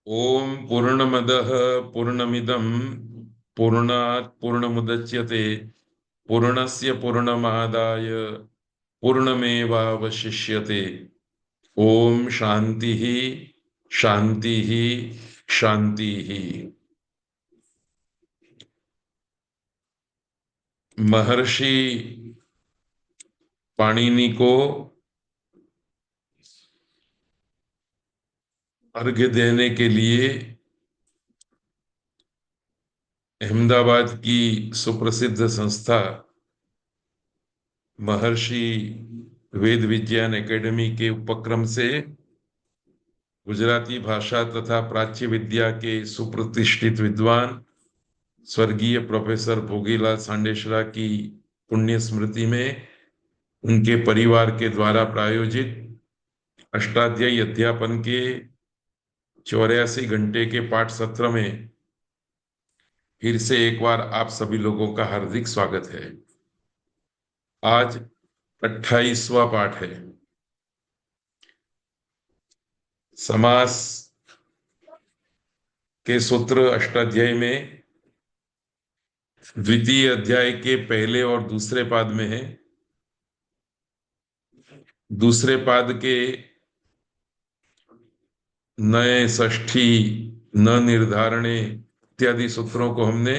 ओम पूर्णमदः पूर्णमिदं पूर्णात् पूर्णमुदच्यते पूर्णस्य पूर्णमादाय पूर्णमेवावशिष्यते। ओम शांति शांति शांति। महर्षि पाणिनि को अर्घ्य देने के लिए अहमदाबाद की सुप्रसिद्ध संस्था महर्षि वेद विज्ञान एकेडमी के उपक्रम से गुजराती भाषा तथा प्राच्य विद्या के सुप्रतिष्ठित विद्वान स्वर्गीय प्रोफेसर भोगीलाल सांडेसरा की पुण्य स्मृति में उनके परिवार के द्वारा प्रायोजित अष्टाध्यायी अध्यापन के 84 घंटे के पाठ सत्र में फिर से एक बार आप सभी लोगों का हार्दिक स्वागत है। आज 28वां पाठ है। समास के सूत्र अष्टाध्यायी में द्वितीय अध्याय के पहले और दूसरे पाद में है। दूसरे पाद के नए षष्ठी न निर्धारणे इत्यादि सूत्रों को हमने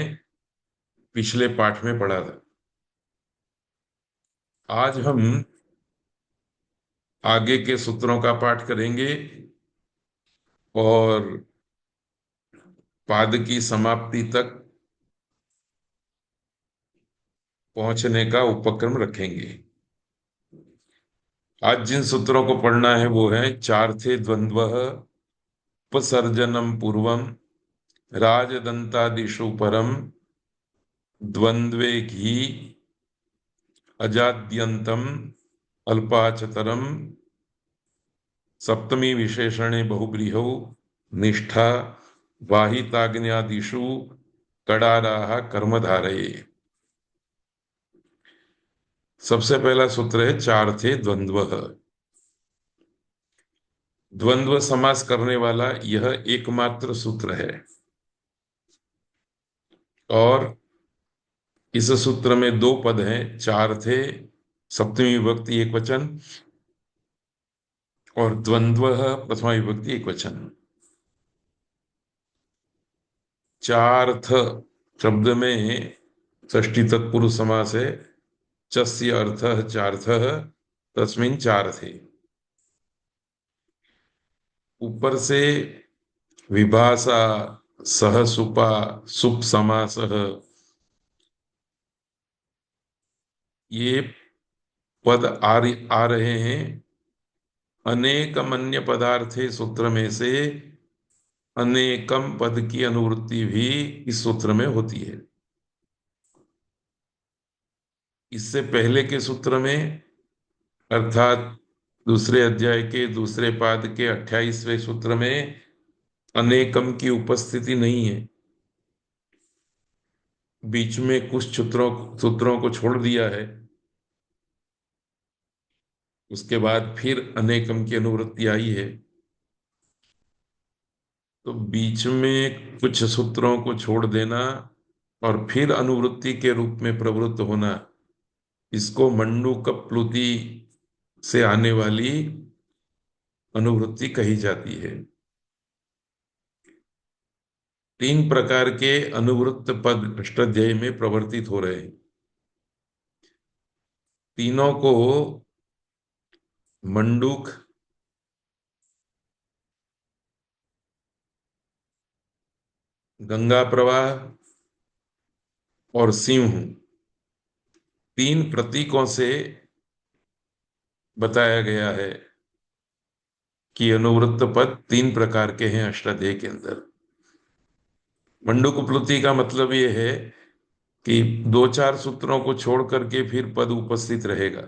पिछले पाठ में पढ़ा था। आज हम आगे के सूत्रों का पाठ करेंगे और पाद की समाप्ति तक पहुंचने का उपक्रम रखेंगे। आज जिन सूत्रों को पढ़ना है वो है चार्थे द्वंद्वः उपसर्जनम पूर्वम राजदंतादिषु परम द्वंद्वे घी अजाद्यंतम अल्पाचतरम सप्तमी विशेषणे बहुब्रीहौ निष्ठा वाहिताग्न्यादिषु कडाराः कर्मधारये। सबसे पहला सूत्र है चार्थे द्वंद्वः। द्वंद्व समास करने वाला यह एकमात्र सूत्र है और इस सूत्र में दो पद हैं। चार थे सप्तमी विभक्ति एक वचन और द्वंद्व प्रथमा विभक्ति एक वचन। चार्थ शब्द में षष्ठी तत्पुरुष समास है। चस्य अर्थः चार्थः तस्मिन् चार्थे। ऊपर से विभाषा सहसुपा सुप समासः ये पद आ रहे हैं। अनेकम अन्य पदार्थे सूत्र में से अनेकम पद की अनुवृत्ति भी इस सूत्र में होती है। इससे पहले के सूत्र में अर्थात दूसरे अध्याय के दूसरे पाद के 28वें सूत्र में अनेकम की उपस्थिति नहीं है। बीच में कुछ सूत्रों को छोड़ दिया है। उसके बाद फिर अनेकम की अनुवृत्ति आई है। तो बीच में कुछ सूत्रों को छोड़ देना और फिर अनुवृत्ति के रूप में प्रवृत्त होना, इसको मंडूक प्लुति से आने वाली अनुवृत्ति कही जाती है। तीन प्रकार के अनुवृत्त पद अष्टाध्यायी में प्रवर्तित हो रहे हैं। तीनों को मंडूक, गंगा प्रवाह और सिंह तीन प्रतीकों से बताया गया है कि अनुवृत्त पद तीन प्रकार के हैं अष्टाध्यायी के अंदर। मंडूक प्लुति का मतलब यह है कि दो चार सूत्रों को छोड़ करके फिर पद उपस्थित रहेगा।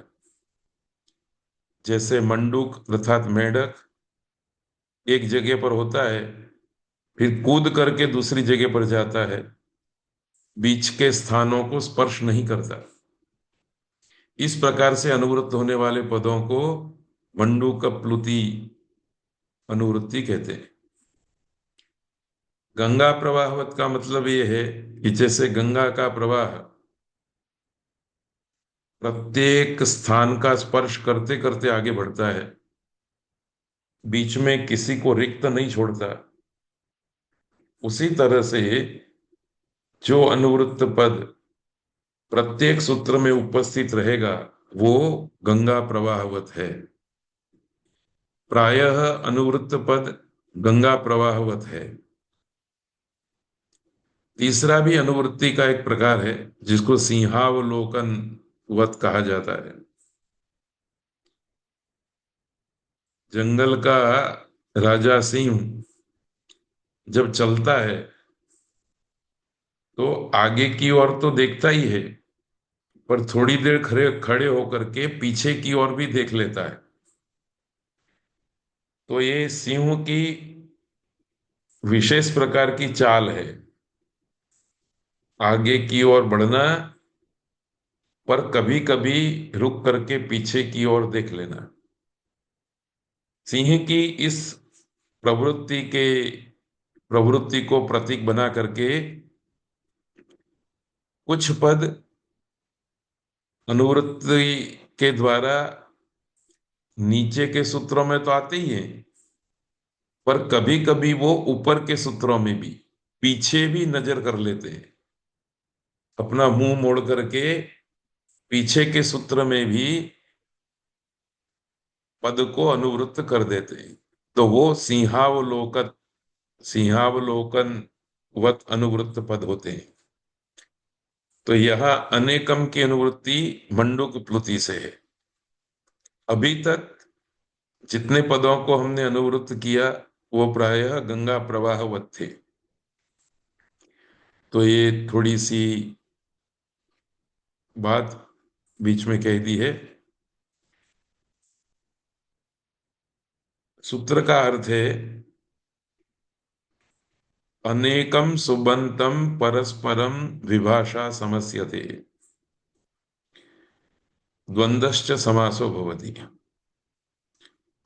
जैसे मंडूक अर्थात मेंढक एक जगह पर होता है, फिर कूद करके दूसरी जगह पर जाता है, बीच के स्थानों को स्पर्श नहीं करता। इस प्रकार से अनुवृत्त होने वाले पदों को मंडूक प्लुति अनुवृत्ति कहते हैं। गंगा प्रवाहवत का मतलब ये है कि जैसे गंगा का प्रवाह प्रत्येक स्थान का स्पर्श करते करते आगे बढ़ता है, बीच में किसी को रिक्त नहीं छोड़ता, उसी तरह से जो अनुवृत्त पद प्रत्येक सूत्र में उपस्थित रहेगा वो गंगा प्रवाहवत है। प्रायः अनुवृत्त पद गंगा प्रवाहवत है। तीसरा भी अनुवृत्ति का एक प्रकार है जिसको सिंहावलोकन वत कहा जाता है। जंगल का राजा सिंह जब चलता है तो आगे की ओर तो देखता ही है, पर थोड़ी देर खड़े खड़े होकर के पीछे की ओर भी देख लेता है। तो ये सिंह की विशेष प्रकार की चाल है, आगे की ओर बढ़ना, पर कभी कभी रुक करके पीछे की ओर देख लेना। सिंह की इस प्रवृत्ति के प्रवृत्ति को प्रतीक बना करके कुछ पद अनुवृत्ति के द्वारा नीचे के सूत्रों में तो आते ही हैं, पर कभी कभी वो ऊपर के सूत्रों में भी पीछे भी नजर कर लेते हैं, अपना मुंह मोड़ करके पीछे के सूत्र में भी पद को अनुवृत्त कर देते हैं। तो वो सिंहावलोकन वत अनुवृत्त पद होते हैं। तो यह अनेकम की अनुवृत्ति मंडूक प्लुति से है। अभी तक जितने पदों को हमने अनुवृत्त किया वो प्रायः गंगा प्रवाहवत थे। तो ये थोड़ी सी बात बीच में कह दी है। सूत्र का अर्थ है अनेकम सुबंतम परस्परम विभाषा समस्यते द्वंद्वश्च समासो भवति।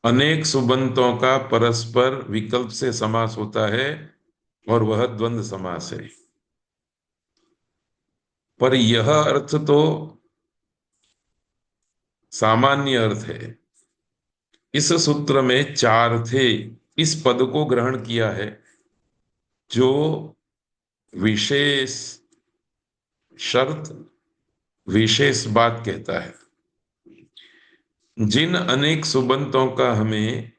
अनेक सुबंतों का परस्पर विकल्प से समास होता है और वह द्वंद्व समास है। पर यह अर्थ तो सामान्य अर्थ है। इस सूत्र में चार थे, इस पद को ग्रहण किया है जो विशेष शर्त विशेष बात कहता है। जिन अनेक सुबंतों का हमें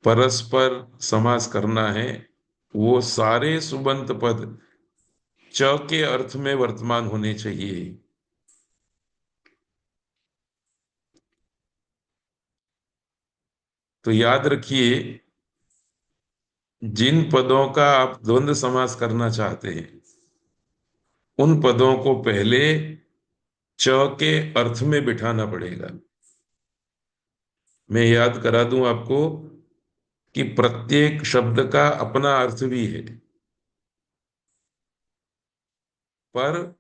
परस्पर समास करना है वो सारे सुबंत पद च के अर्थ में वर्तमान होने चाहिए। तो याद रखिए, जिन पदों का आप द्वंद्व समास करना चाहते हैं उन पदों को पहले च के अर्थ में बिठाना पड़ेगा। मैं याद करा दूं आपको कि प्रत्येक शब्द का अपना अर्थ भी है, पर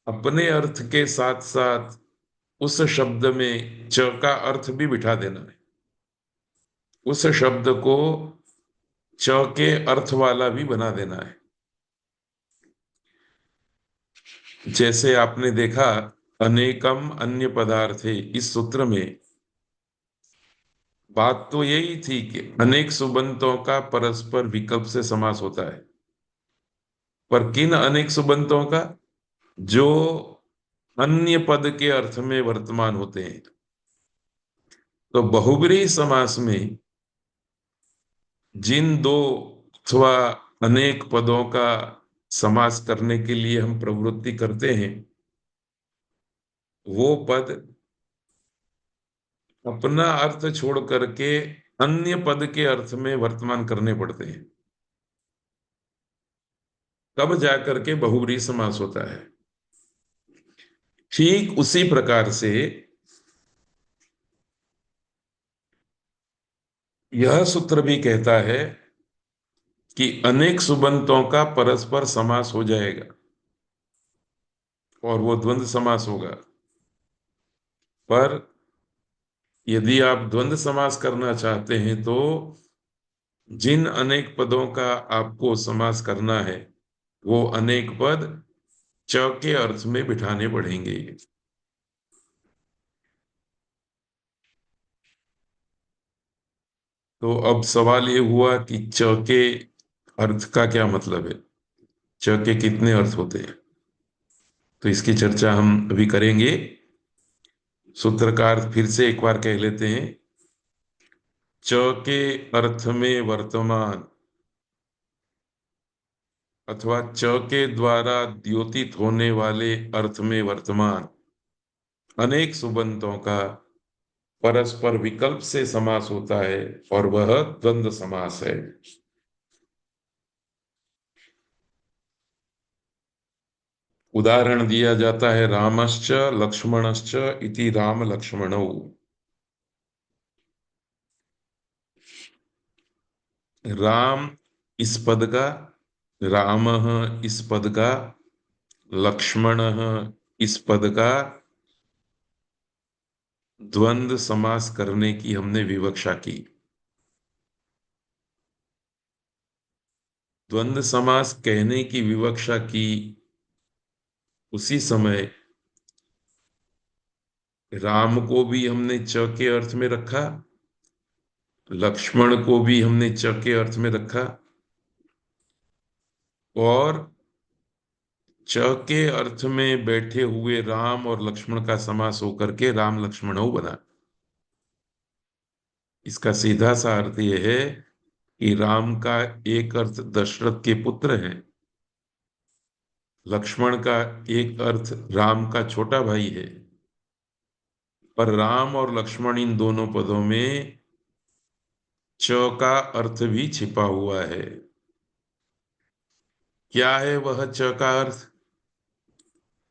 अपने अर्थ के साथ साथ उस शब्द में च का अर्थ भी बिठा देना है। उस शब्द को च के अर्थ वाला भी बना देना है। जैसे आपने देखा अनेकम अन्य पदार्थे, इस सूत्र में बात तो यही थी कि अनेक सुबंतों का परस्पर विकल्प से समास होता है, पर किन अनेक सुबंतों का? जो अन्य पद के अर्थ में वर्तमान होते हैं। तो बहुब्रीहि समास में जिन दो अथवा अनेक पदों का समास करने के लिए हम प्रवृत्ति करते हैं वो पद अपना अर्थ छोड़ करके अन्य पद के अर्थ में वर्तमान करने पड़ते हैं, तब जाकर के बहुब्रीहि समास होता है। ठीक उसी प्रकार से यह सूत्र भी कहता है कि अनेक सुबंतों का परस्पर समास हो जाएगा और वो द्वंद्व समास होगा। पर यदि आप द्वंद्व समास करना चाहते हैं तो जिन अनेक पदों का आपको समास करना है वो अनेक पद च के अर्थ में बिठाने पड़ेंगे। तो अब सवाल ये हुआ कि च के अर्थ का क्या मतलब है, च के कितने अर्थ होते हैं। तो इसकी चर्चा हम अभी करेंगे। सूत्रकार फिर से एक बार कह लेते हैं। च के अर्थ में वर्तमान अथवा च के द्वारा द्योतित होने वाले अर्थ में वर्तमान अनेक सुबंतों का परस्पर विकल्प से समास होता है और वह द्वंद्व समास है। उदाहरण दिया जाता है रामश्च लक्ष्मणश्च इति राम लक्ष्मणौ। राम इस पद का, रामः इस पद का, लक्ष्मणः इस पद का द्वंद्व समास करने की हमने विवक्षा की। द्वंद्व समास कहने की विवक्षा की उसी समय राम को भी हमने च के अर्थ में रखा, लक्ष्मण को भी हमने च के अर्थ में रखा और च के अर्थ में बैठे हुए राम और लक्ष्मण का समास होकर के राम लक्ष्मणौ बना। इसका सीधा सा अर्थ यह है कि राम का एक अर्थ दशरथ के पुत्र हैं, लक्ष्मण का एक अर्थ राम का छोटा भाई है, पर राम और लक्ष्मण इन दोनों पदों में च का अर्थ भी छिपा हुआ है। क्या है वह च का अर्थ,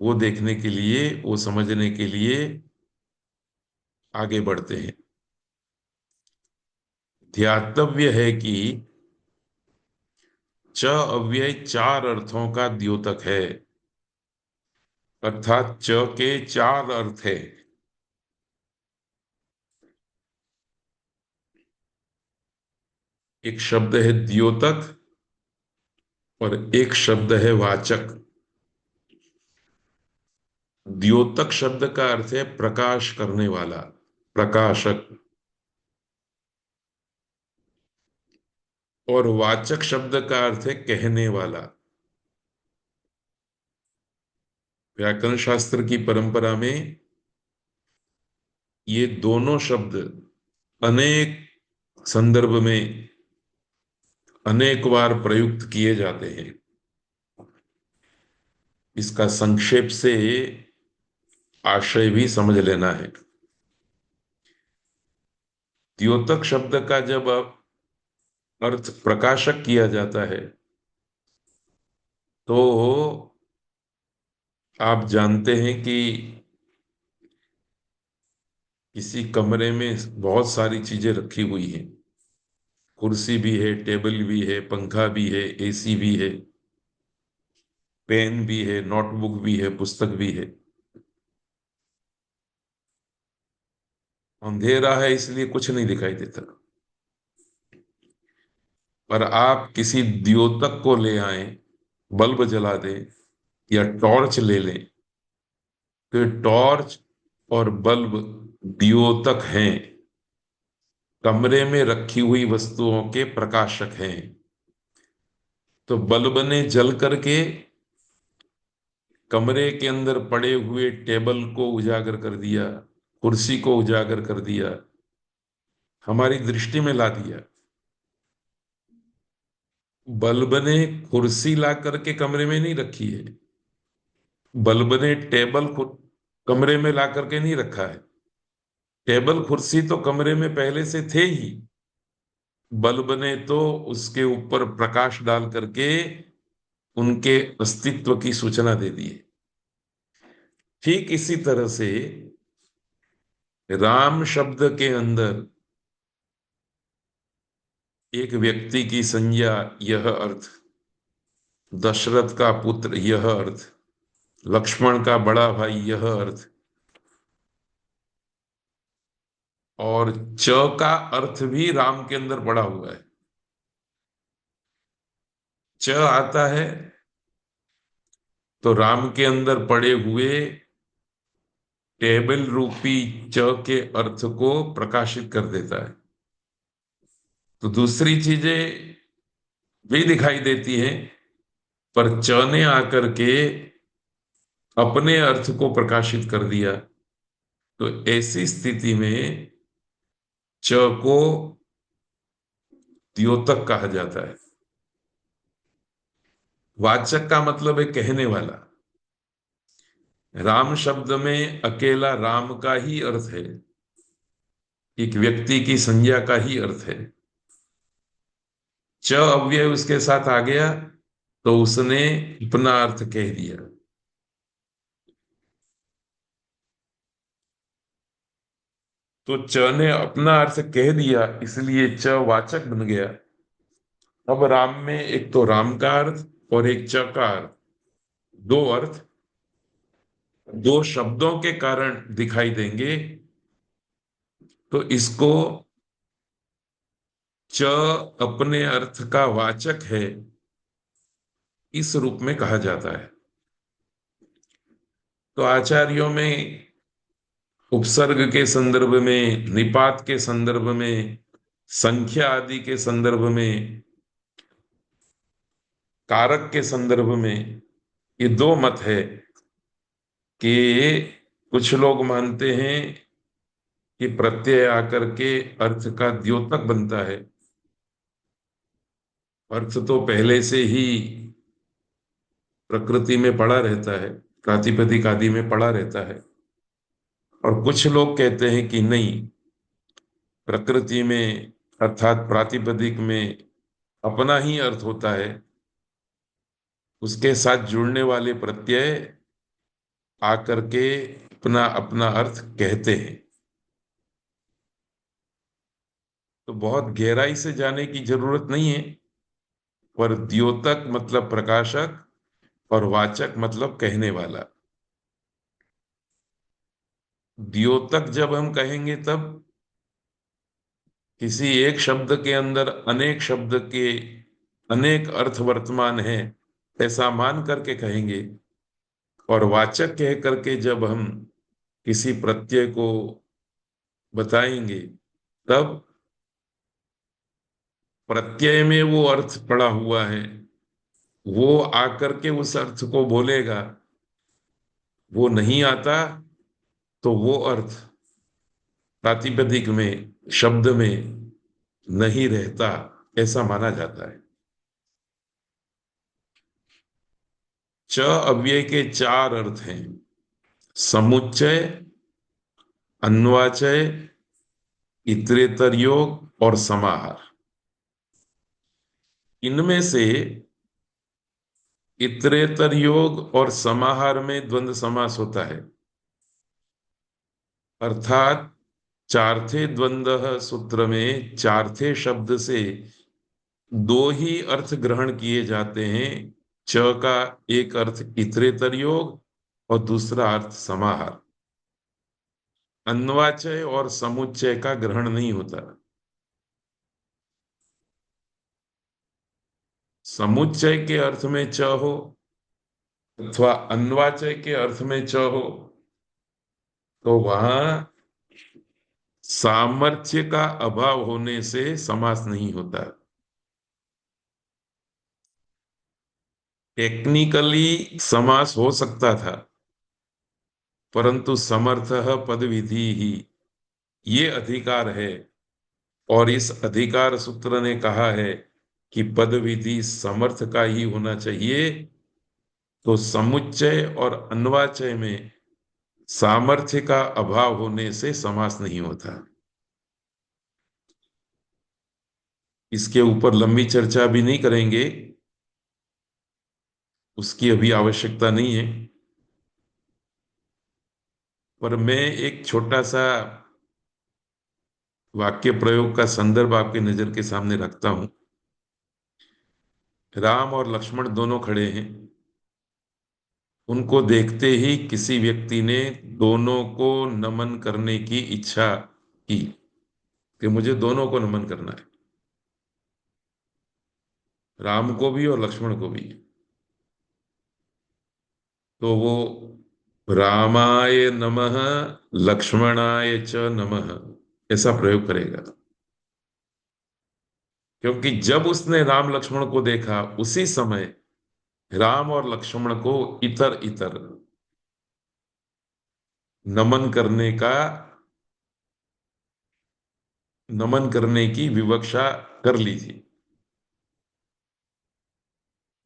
वो देखने के लिए, वो समझने के लिए आगे बढ़ते हैं। ध्यातव्य है कि च अव्यय चार अर्थों का द्योतक है, अर्थात च के चार अर्थ है। एक शब्द है द्योतक और एक शब्द है वाचक। द्योतक शब्द का अर्थ है प्रकाश करने वाला, प्रकाशक। और वाचक शब्द का अर्थ है कहने वाला। व्याकरण शास्त्र की परंपरा में ये दोनों शब्द अनेक संदर्भ में अनेक बार प्रयुक्त किए जाते हैं। इसका संक्षेप से आशय भी समझ लेना है। द्योतक शब्द का जब अर्थ प्रकाशक किया जाता है तो आप जानते हैं कि किसी कमरे में बहुत सारी चीजें रखी हुई हैं, कुर्सी भी है, टेबल भी है, पंखा भी है, एसी भी है, पेन भी है, नोटबुक भी है, पुस्तक भी है। अंधेरा है इसलिए कुछ नहीं दिखाई देता, पर आप किसी द्योतक को ले आए, बल्ब जला दें या टॉर्च ले लें, तो ये टॉर्च और बल्ब द्योतक हैं, कमरे में रखी हुई वस्तुओं के प्रकाशक हैं। तो बल्ब ने जल करके कमरे के अंदर पड़े हुए टेबल को उजागर कर दिया, कुर्सी को उजागर कर दिया, हमारी दृष्टि में ला दिया। बल्ब ने कुर्सी ला करके कमरे में नहीं रखी है, बल्ब ने टेबल को कमरे में ला करके नहीं रखा है। टेबल कुर्सी तो कमरे में पहले से थे ही, बल्ब ने तो उसके ऊपर प्रकाश डाल करके उनके अस्तित्व की सूचना दे दी है। ठीक इसी तरह से राम शब्द के अंदर एक व्यक्ति की संज्ञा यह अर्थ, दशरथ का पुत्र यह अर्थ, लक्ष्मण का बड़ा भाई यह अर्थ, और च का अर्थ भी राम के अंदर पड़ा हुआ है। च आता है तो राम के अंदर पड़े हुए टेबल रूपी च के अर्थ को प्रकाशित कर देता है। तो दूसरी चीजें भी दिखाई देती हैं, पर च ने आकर के अपने अर्थ को प्रकाशित कर दिया। तो ऐसी स्थिति में च को द्योतक कहा जाता है। वाचक का मतलब है कहने वाला। राम शब्द में अकेला राम का ही अर्थ है, एक व्यक्ति की संज्ञा का ही अर्थ है। च अव्यय उसके साथ आ गया तो उसने अपना अर्थ कह दिया। तो च ने अपना अर्थ कह दिया, इसलिए च वाचक बन गया। अब राम में एक तो राम का अर्थ और एक च का अर्थ, दो अर्थ दो शब्दों के कारण दिखाई देंगे। तो इसको च अपने अर्थ का वाचक है, इस रूप में कहा जाता है। तो आचार्यों में उपसर्ग के संदर्भ में, निपात के संदर्भ में, संख्या आदि के संदर्भ में, कारक के संदर्भ में ये दो मत है कि कुछ लोग मानते हैं कि प्रत्यय आकर के अर्थ का द्योतक बनता है। अर्थ तो पहले से ही प्रकृति में पड़ा रहता है, प्रातिपदिक आदि में पड़ा रहता है। और कुछ लोग कहते हैं कि नहीं, प्रकृति में अर्थात प्रातिपदिक में अपना ही अर्थ होता है, उसके साथ जुड़ने वाले प्रत्यय आकर के अपना अपना अर्थ कहते हैं। तो बहुत गहराई से जाने की जरूरत नहीं है, पर द्योतक मतलब प्रकाशक और वाचक मतलब कहने वाला। द्योतक जब हम कहेंगे तब किसी एक शब्द के अंदर अनेक शब्द के अनेक अर्थ वर्तमान है ऐसा मान करके कहेंगे। और वाचक कह करके जब हम किसी प्रत्यय को बताएंगे तब प्रत्यय में वो अर्थ पड़ा हुआ है, वो आकर के उस अर्थ को बोलेगा। वो नहीं आता तो वो अर्थ प्रातिपदिक में शब्द में नहीं रहता, ऐसा माना जाता है। च अव्यय के चार अर्थ हैं: समुच्चय, अन्वाचय, इतरेतर योग और समाहार। इनमें से इतरेतर योग और समाहार में द्वंद्व समास होता है। अर्थात चार्थे द्वंद्व सूत्र में चार्थे शब्द से दो ही अर्थ ग्रहण किए जाते हैं। च का एक अर्थ इतरेतर योग और दूसरा अर्थ समाहार। अन्वाचय और समुच्चय का ग्रहण नहीं होता। समुच्चय के अर्थ में च हो अथवा अन्वाचय के अर्थ में च हो तो वहां सामर्थ्य का अभाव होने से समास नहीं होता। टेक्निकली समास हो सकता था, परंतु समर्थः पद विधि ही ये अधिकार है। और इस अधिकार सूत्र ने कहा है कि पद विधि समर्थ का ही होना चाहिए। तो समुच्चय और अन्वाचय में सामर्थ्य का अभाव होने से समास नहीं होता। इसके ऊपर लंबी चर्चा भी नहीं करेंगे, उसकी अभी आवश्यकता नहीं है। पर मैं एक छोटा सा वाक्य प्रयोग का संदर्भ आपके नजर के सामने रखता हूं। राम और लक्ष्मण दोनों खड़े हैं। उनको देखते ही किसी व्यक्ति ने दोनों को नमन करने की इच्छा की कि मुझे दोनों को नमन करना है। राम को भी और लक्ष्मण को भी। तो वो रामाय नमः लक्ष्मणाय च नमः ऐसा प्रयोग करेगा। क्योंकि जब उसने राम लक्ष्मण को देखा उसी समय राम और लक्ष्मण को इतर इतर नमन करने का, नमन करने की विवक्षा कर ली थी।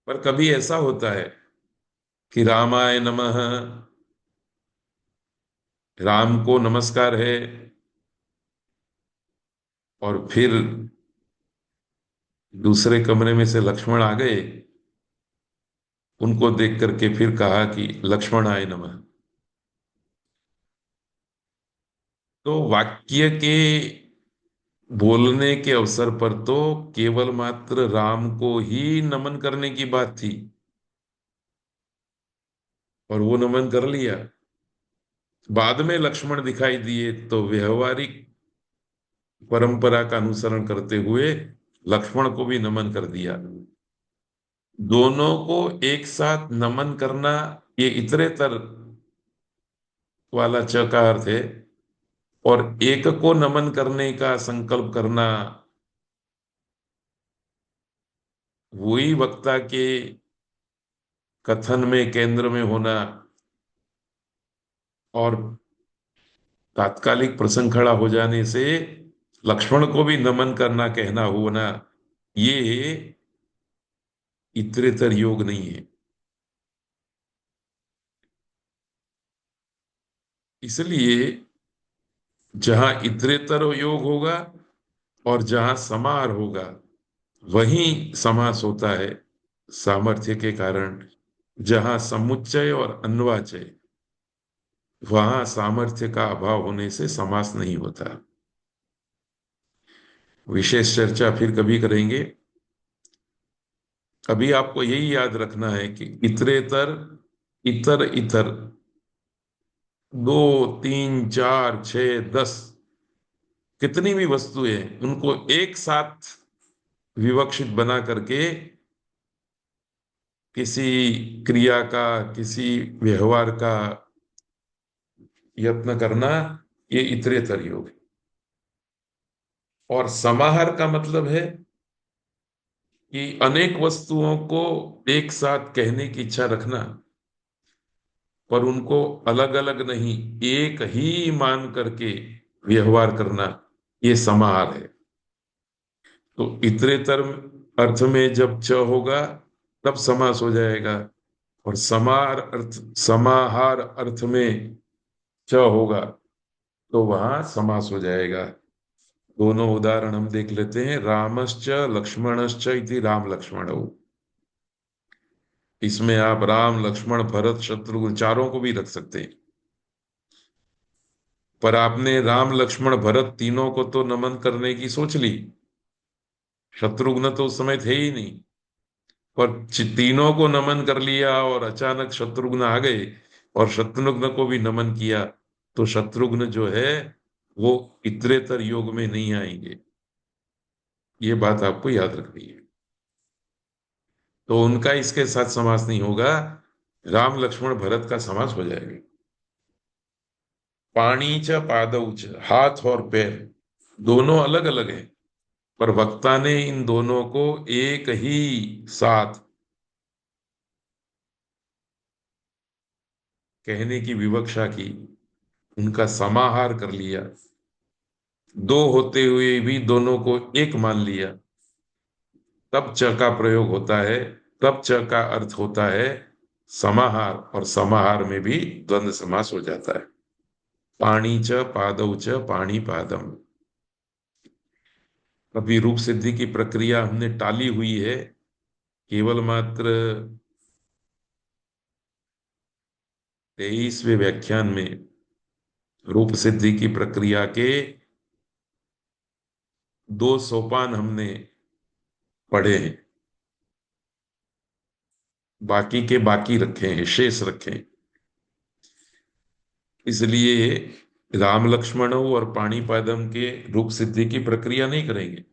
पर कभी ऐसा होता है कि रामाय नमः, राम को नमस्कार है, और फिर दूसरे कमरे में से लक्ष्मण आ गए, उनको देख करके फिर कहा कि लक्ष्मणाय नमः। तो वाक्य के बोलने के अवसर पर तो केवल मात्र राम को ही नमन करने की बात थी, और वो नमन कर लिया। बाद में लक्ष्मण दिखाई दिए तो व्यवहारिक परंपरा का अनुसरण करते हुए लक्ष्मण को भी नमन कर दिया। दोनों को एक साथ नमन करना, ये इतरेतर वाला च का अर्थ है। और एक को नमन करने का संकल्प करना, वही वक्ता के कथन में केंद्र में होना, और तात्कालिक प्रसंग खड़ा हो जाने से लक्ष्मण को भी नमन करना कहना होना, ये इतरेतर योग नहीं है। इसलिए जहां इतरेतर योग होगा और जहां समार होगा, वहीं समास होता है सामर्थ्य के कारण। जहां समुच्चय और अन्वाचय, वहां सामर्थ्य का अभाव होने से समास नहीं होता। विशेष चर्चा फिर कभी करेंगे। अभी आपको यही याद रखना है कि इतरेतर, इतर इतर, दो, तीन, चार, छह, 10, कितनी भी वस्तुएं, उनको एक साथ विवक्षित बना करके किसी क्रिया का, किसी व्यवहार का यत्न करना, ये इतरेतर योग है। और समाहार का मतलब है कि अनेक वस्तुओं को एक साथ कहने की इच्छा रखना, पर उनको अलग अलग नहीं, एक ही मान करके व्यवहार करना, ये समाहार है। तो इतरेतर अर्थ में जब च होगा तब समास हो जाएगा, और समाहार अर्थ में च होगा तो वहां समास हो जाएगा। दोनों उदाहरण हम देख लेते हैं। रामश्च लक्ष्मणश्च इति राम लक्ष्मणौ। इसमें आप राम लक्ष्मण भरत शत्रुघ्न चारों को भी रख सकते हैं। पर आपने राम लक्ष्मण भरत तीनों को तो नमन करने की सोच ली, शत्रुघ्न तो उस समय थे ही नहीं। पर तीनों को नमन कर लिया और अचानक शत्रुघ्न आ गए और शत्रुघ्न को भी नमन किया, तो शत्रुघ्न जो है वो इतरेतर योग में नहीं आएंगे। ये बात आपको याद रखनी है। तो उनका इसके साथ समास नहीं होगा, राम लक्ष्मण भरत का समास हो जाएगा। पाणी च पादौ च, हाथ और पैर दोनों अलग अलग हैं, पर वक्ता ने इन दोनों को एक ही साथ कहने की विवक्षा की, उनका समाहार कर लिया। दो होते हुए भी दोनों को एक मान लिया, तब च का प्रयोग होता है, तब च का अर्थ होता है समाहार, और समाहार में भी द्वंद्व समास हो जाता है। पाणी च पादौ च पाणी पादम। अभी रूप सिद्धि की प्रक्रिया हमने टाली हुई है, केवल मात्र 23वें व्याख्यान में रूप सिद्धि की प्रक्रिया के 2 सोपान हमने पढ़े हैं, बाकी के बाकी रखे हैं, शेष रखे हैं। इसलिए राम लक्ष्मणों और पाणिपादम के रूप सिद्धि की प्रक्रिया नहीं करेंगे,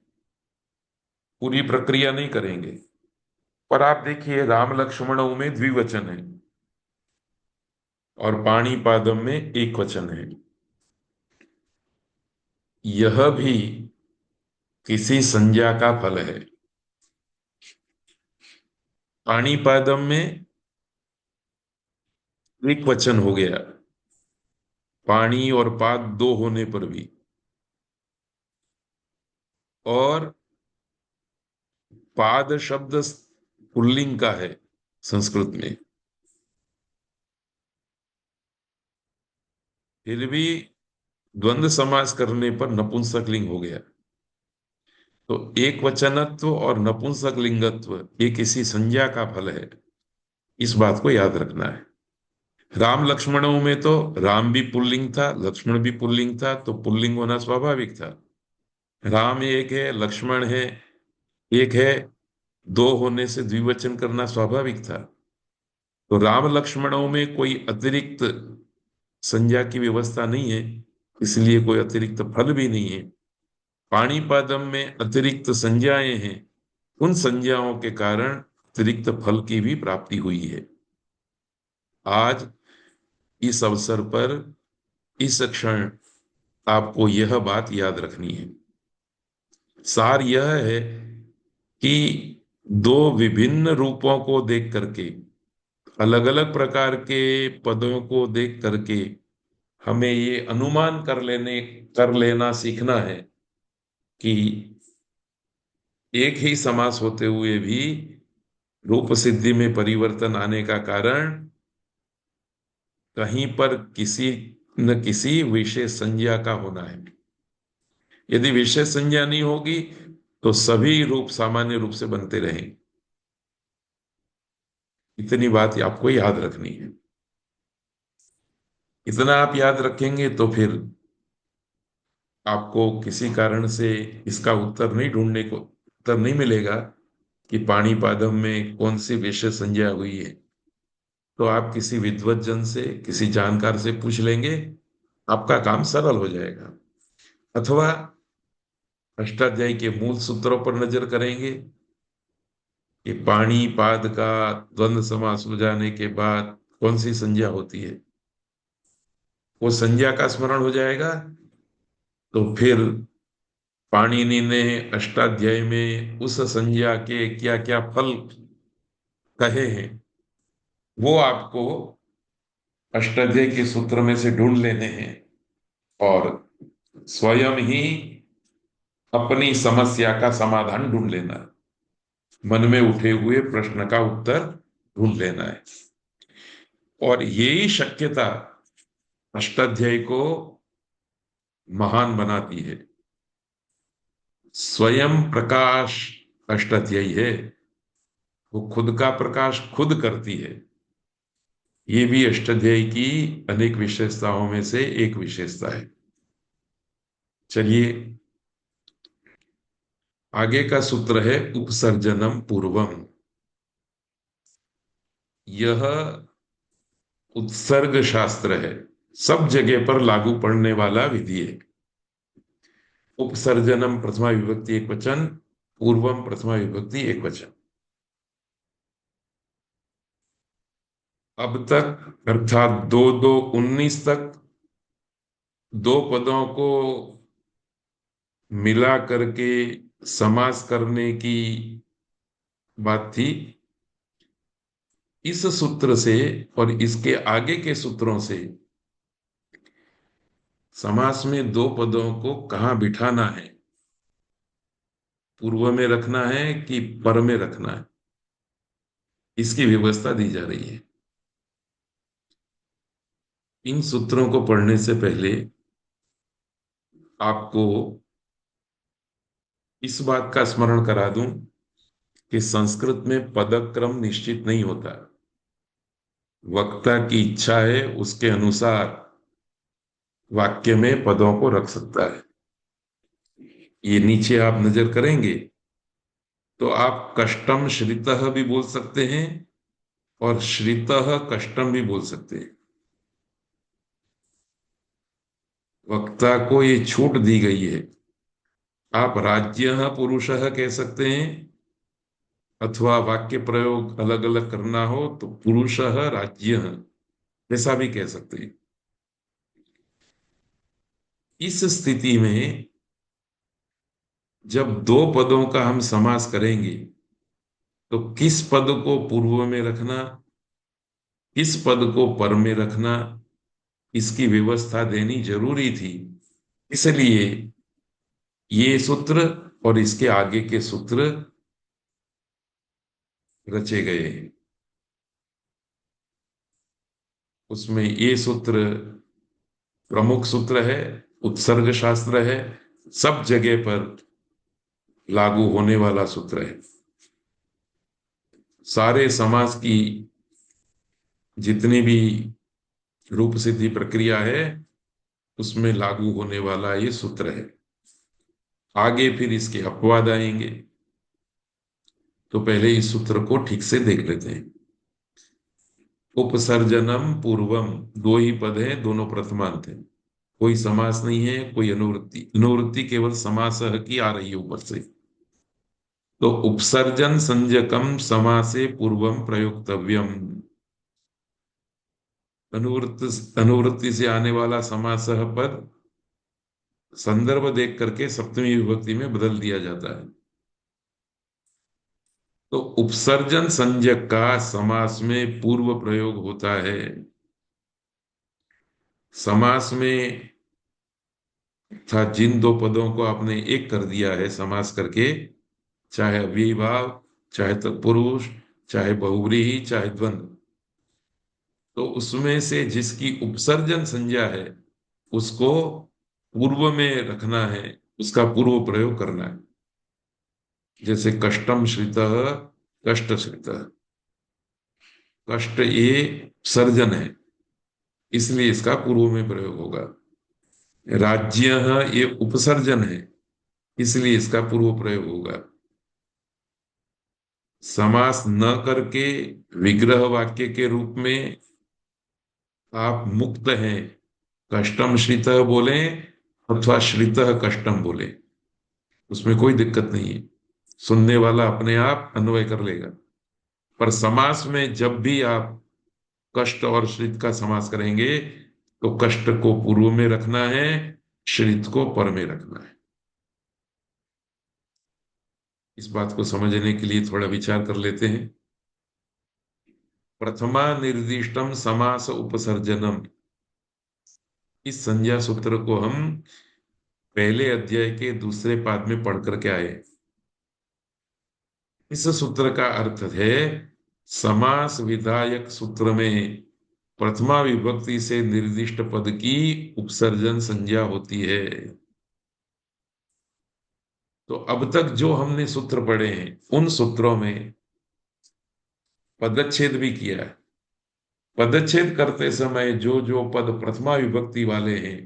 पूरी प्रक्रिया नहीं करेंगे। पर आप देखिए राम लक्ष्मणों में द्विवचन है और पाणिपादम में एक वचन है। यह भी किसी संज्ञा का फल है। पाणिपादम में एक वचन हो गया, पाणी और पाद दो होने पर भी। और पाद शब्द पुल्लिंग का है संस्कृत में, फिर भी द्वंद्व समास करने पर नपुंसकलिंग हो गया। तो एक वचनत्व और नपुंसक लिंगत्व ये किसी संज्ञा का फल है, इस बात को याद रखना है। राम लक्ष्मणों में तो राम भी पुल्लिंग था, लक्ष्मण भी पुल्लिंग था, तो पुल्लिंग होना स्वाभाविक था। राम एक है, लक्ष्मण है एक है, दो होने से द्विवचन करना स्वाभाविक था। तो राम लक्ष्मणों में कोई अतिरिक्त संज्ञा की व्यवस्था नहीं है, इसलिए कोई अतिरिक्त फल भी नहीं है। पाणिपादम में अतिरिक्त संज्ञाएं हैं, उन संज्ञाओं के कारण अतिरिक्त फल की भी प्राप्ति हुई है। आज इस अवसर पर, इस क्षण आपको यह बात याद रखनी है। सार यह है कि दो विभिन्न रूपों को देख करके, अलग अलग प्रकार के पदों को देख करके हमें ये अनुमान कर लेना सीखना है कि एक ही समास होते हुए भी रूप सिद्धि में परिवर्तन आने का कारण कहीं पर किसी न किसी विशेष संज्ञा का होना है। यदि विशेष संज्ञा नहीं होगी तो सभी रूप सामान्य रूप से बनते रहेंगे। इतनी बात आपको याद रखनी है। इतना आप याद रखेंगे तो फिर आपको किसी कारण से इसका उत्तर नहीं मिलेगा कि पाणिपादम में कौन सी विशेष संज्ञा हुई है। तो आप किसी विद्वत जन से, किसी जानकार से पूछ लेंगे, आपका काम सरल हो जाएगा। अथवा अष्टाध्यायी के मूल सूत्रों पर नजर करेंगे कि पाणी पाद का द्वंद्व समास हो जाने के बाद कौन सी संज्ञा होती है, वो संज्ञा का स्मरण हो जाएगा। तो फिर पाणिनि ने अष्टाध्यायी में उस संज्ञा के क्या क्या फल कहे हैं, वो आपको अष्टाध्यायी के सूत्र में से ढूंढ लेने हैं और स्वयं ही अपनी समस्या का समाधान ढूंढ लेना, मन में उठे हुए प्रश्न का उत्तर ढूंढ लेना है। और यही शक्यता अष्टाध्यायी को महान बनाती है। स्वयं प्रकाश अष्टाध्यायी है, वो खुद का प्रकाश खुद करती है। ये भी अष्टाध्यायी की अनेक विशेषताओं में से एक विशेषता है। चलिए, आगे का सूत्र है उपसर्जनम पूर्वम। यह उत्सर्ग शास्त्र है, सब जगह पर लागू पड़ने वाला विधि है। उपसर्जनम प्रथमा विभक्ति एक वचन, पूर्वम प्रथमा विभक्ति एक वचन। अब तक अर्थात 2-2-19 तक दो पदों को मिला करके समास करने की बात थी। इस सूत्र से और इसके आगे के सूत्रों से समास में दो पदों को कहाँ बिठाना है, पूर्व में रखना है कि पर में रखना है, इसकी व्यवस्था दी जा रही है। इन सूत्रों को पढ़ने से पहले आपको इस बात का स्मरण करा दूं कि संस्कृत में पदक्रम निश्चित नहीं होता। वक्ता की इच्छा है उसके अनुसार वाक्य में पदों को रख सकता है। ये नीचे आप नजर करेंगे तो आप कष्टम श्रितः भी बोल सकते हैं और श्रितः कष्टम भी बोल सकते हैं। वक्ता को ये छूट दी गई है। आप राज्यः पुरुषः कह सकते हैं अथवा वाक्य प्रयोग अलग अलग करना हो तो पुरुषः राज्यः, ऐसा भी कह सकते हैं। इस स्थिति में जब दो पदों का हम समास करेंगे तो किस पद को पूर्व में रखना, किस पद को पर में रखना, इसकी व्यवस्था देनी जरूरी थी। इसलिए ये सूत्र और इसके आगे के सूत्र रचे गए। उसमें ये सूत्र प्रमुख सूत्र है, उत्सर्ग शास्त्र है, सब जगह पर लागू होने वाला सूत्र है। सारे समास की जितनी भी रूप सिद्धि प्रक्रिया है उसमें लागू होने वाला ये सूत्र है। आगे फिर इसके अपवाद आएंगे, तो पहले इस सूत्र को ठीक से देख लेते हैं। उपसर्जनम पूर्वम, दो ही पद हैं, दोनों प्रथमांत हैं, कोई समास नहीं है, कोई अनुवृत्ति। अनुवृत्ति केवल समासः की आ रही है ऊपर से। तो उपसर्जन संज्ञकम समासे पूर्वम प्रयोक्तव्यम, अनुवृत्ति से आने वाला समासः पद संदर्भ देख करके सप्तमी विभक्ति में बदल दिया जाता है। तो उपसर्जन संज्ञक का समास में पूर्व प्रयोग होता है। समास में था जिन दो पदों को आपने एक कर दिया है समास करके, चाहे अव्ययी भाव, चाहे तत्पुरुष, चाहे बहुव्रीहि, चाहे द्वंद्व, तो उसमें से जिसकी उपसर्जन संज्ञा है उसको पूर्व में रखना है, उसका पूर्व प्रयोग करना है। जैसे कष्टम श्रितः, कष्ट श्रितः, कष्ट ये सर्जन है, इसलिए इसका पूर्व में प्रयोग होगा। राज्य ये उपसर्जन है, इसलिए इसका पूर्व प्रयोग होगा। समास न करके विग्रह वाक्य के रूप में आप मुक्त हैं, कष्टम श्रितः बोले अथवा श्रितः कष्टम बोले, उसमें कोई दिक्कत नहीं है, सुनने वाला अपने आप अन्वय कर लेगा। पर समास में जब भी आप कष्ट और श्रित का समास करेंगे तो कष्ट को पूर्व में रखना है, श्रित को पर में रखना है। इस बात को समझने के लिए थोड़ा विचार कर लेते हैं। प्रथमा निर्दिष्टम समास उपसर्जनम, इस संज्ञा सूत्र को हम पहले अध्याय के दूसरे पाद में पढ़ करके आए। इस सूत्र का अर्थ है समास विधायक सूत्र में प्रथमा विभक्ति से निर्दिष्ट पद की उपसर्जन संज्ञा होती है। तो अब तक जो हमने सूत्र पढ़े हैं उन सूत्रों में पदच्छेद भी किया है। पदच्छेद करते समय जो जो पद प्रथमा विभक्ति वाले हैं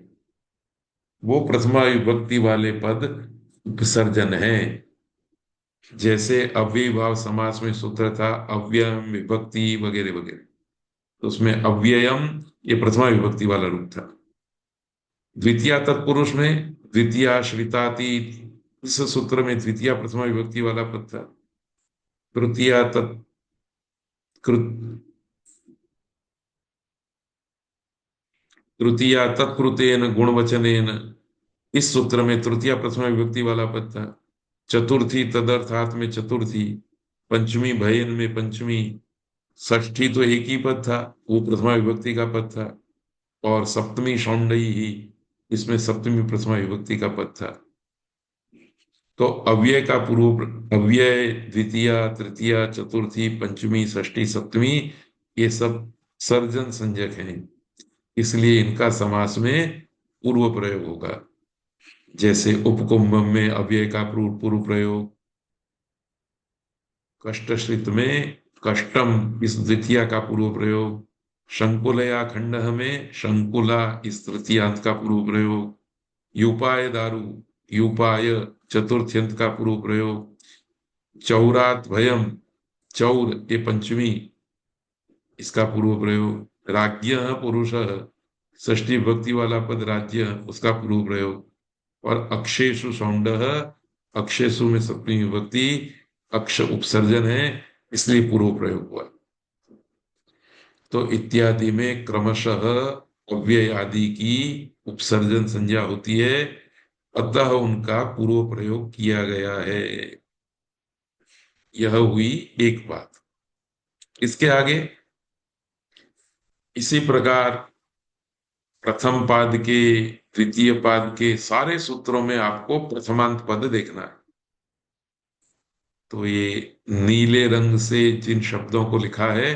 वो प्रथमा विभक्ति वाले पद उपसर्जन है। जैसे अव्ययीभाव समास में सूत्र था अव्ययम विभक्ति वगैरह वगैरह, तो उसमें अव्ययम ये प्रथमा विभक्ति वाला रूप था। द्वितीय तत्पुरुष में द्वितीयाश्रिताति, इस सूत्र में द्वितीय प्रथमा विभक्ति वाला पद था। तृतीय तृतीया तत्कृतेन गुणवचनेन, इस सूत्र में तृतीया प्रथमा विभक्ति वाला पद था। चतुर्थी तदर्थात में चतुर्थी, पंचमी भयन में पंचमी, षष्ठी तो एक ही पद था, वो प्रथमा विभक्ति का पद था, और सप्तमी सौंडई ही, इसमें सप्तमी प्रथमा विभक्ति का पद था। तो अव्यय का पूर्व, अव्यय द्वितीय तृतीय चतुर्थी पंचमी षष्ठी सप्तमी ये सब सर्जन संज्ञक हैं, इसलिए इनका समास में पूर्व प्रयोग होगा। जैसे उपकुंभम में अव्यय का पूर्व प्रयोग, कष्टश्रित में कष्टम इस द्वितीय का पूर्व प्रयोग, शंकुलया खंड में शंकुला इस तृतीयांत का पूर्व प्रयोग, यूपाय दारू यूपाय चतुर्थ्यंत का पूर्व प्रयोग, चौरात भयम चौर ये पंचमी इसका पूर्व प्रयोग, राज्य पुरुष षष्ठी विभक्ति वाला पद राज्य उसका पूर्व प्रयोग, और अक्षेषु सौंड, अक्षेषु में सप्तमी विभक्ति अक्ष उपसर्जन है, इसलिए पूर्व प्रयोग हुआ। तो इत्यादि में क्रमशः अव्यय आदि की उपसर्जन संज्ञा होती है, अतः उनका पूर्व प्रयोग किया गया है। यह हुई एक बात। इसके आगे इसी प्रकार प्रथम पाद के, द्वितीय पाद के सारे सूत्रों में आपको प्रथमांत पद देखना है। तो ये नीले रंग से जिन शब्दों को लिखा है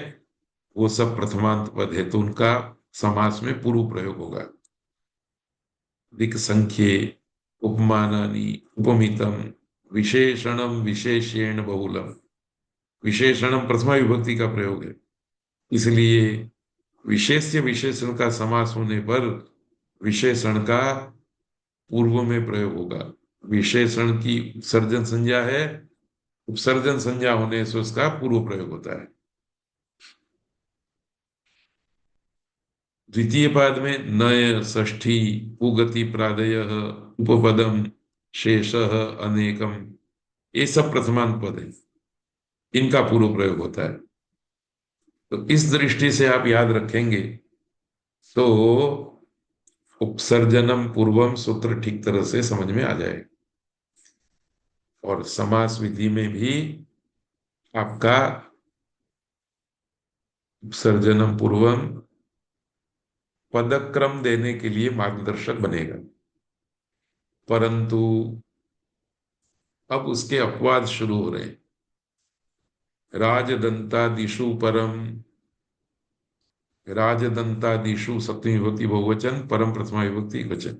वो सब प्रथमांत पद है, तो उनका समास में पूर्व प्रयोग होगा। दिक् संख्ये उपमानानि उपमितम विशेषणम विशेषेण बहुलम। विशेषणम प्रथमा विभक्ति का प्रयोग है, इसलिए विशेष्य विशेषण का समास होने पर विशेषण का पूर्व में प्रयोग होगा। विशेषण की उपसर्जन संज्ञा है, उपसर्जन संज्ञा होने से उसका पूर्व प्रयोग होता है। द्वितीय पाद में नय, षष्ठी, उगति, प्रादय, उपपदम, शेष, अनेकम, ये सब प्रथमांत पद है, इनका पूर्व प्रयोग होता है। तो इस दृष्टि से आप याद रखेंगे तो उपसर्जनम पूर्वम सूत्र ठीक तरह से समझ में आ जाए। और समास विधि में भी आपका उपसर्जनम पूर्वम पदक्रम देने के लिए मार्गदर्शक बनेगा। परंतु अब उसके अपवाद शुरू हो रहे हैं। राजदंतादिषु परम, राजदंतादिषु सप्तमी विभक्ति बहुवचन, परम प्रथमा विभक्ति वचन।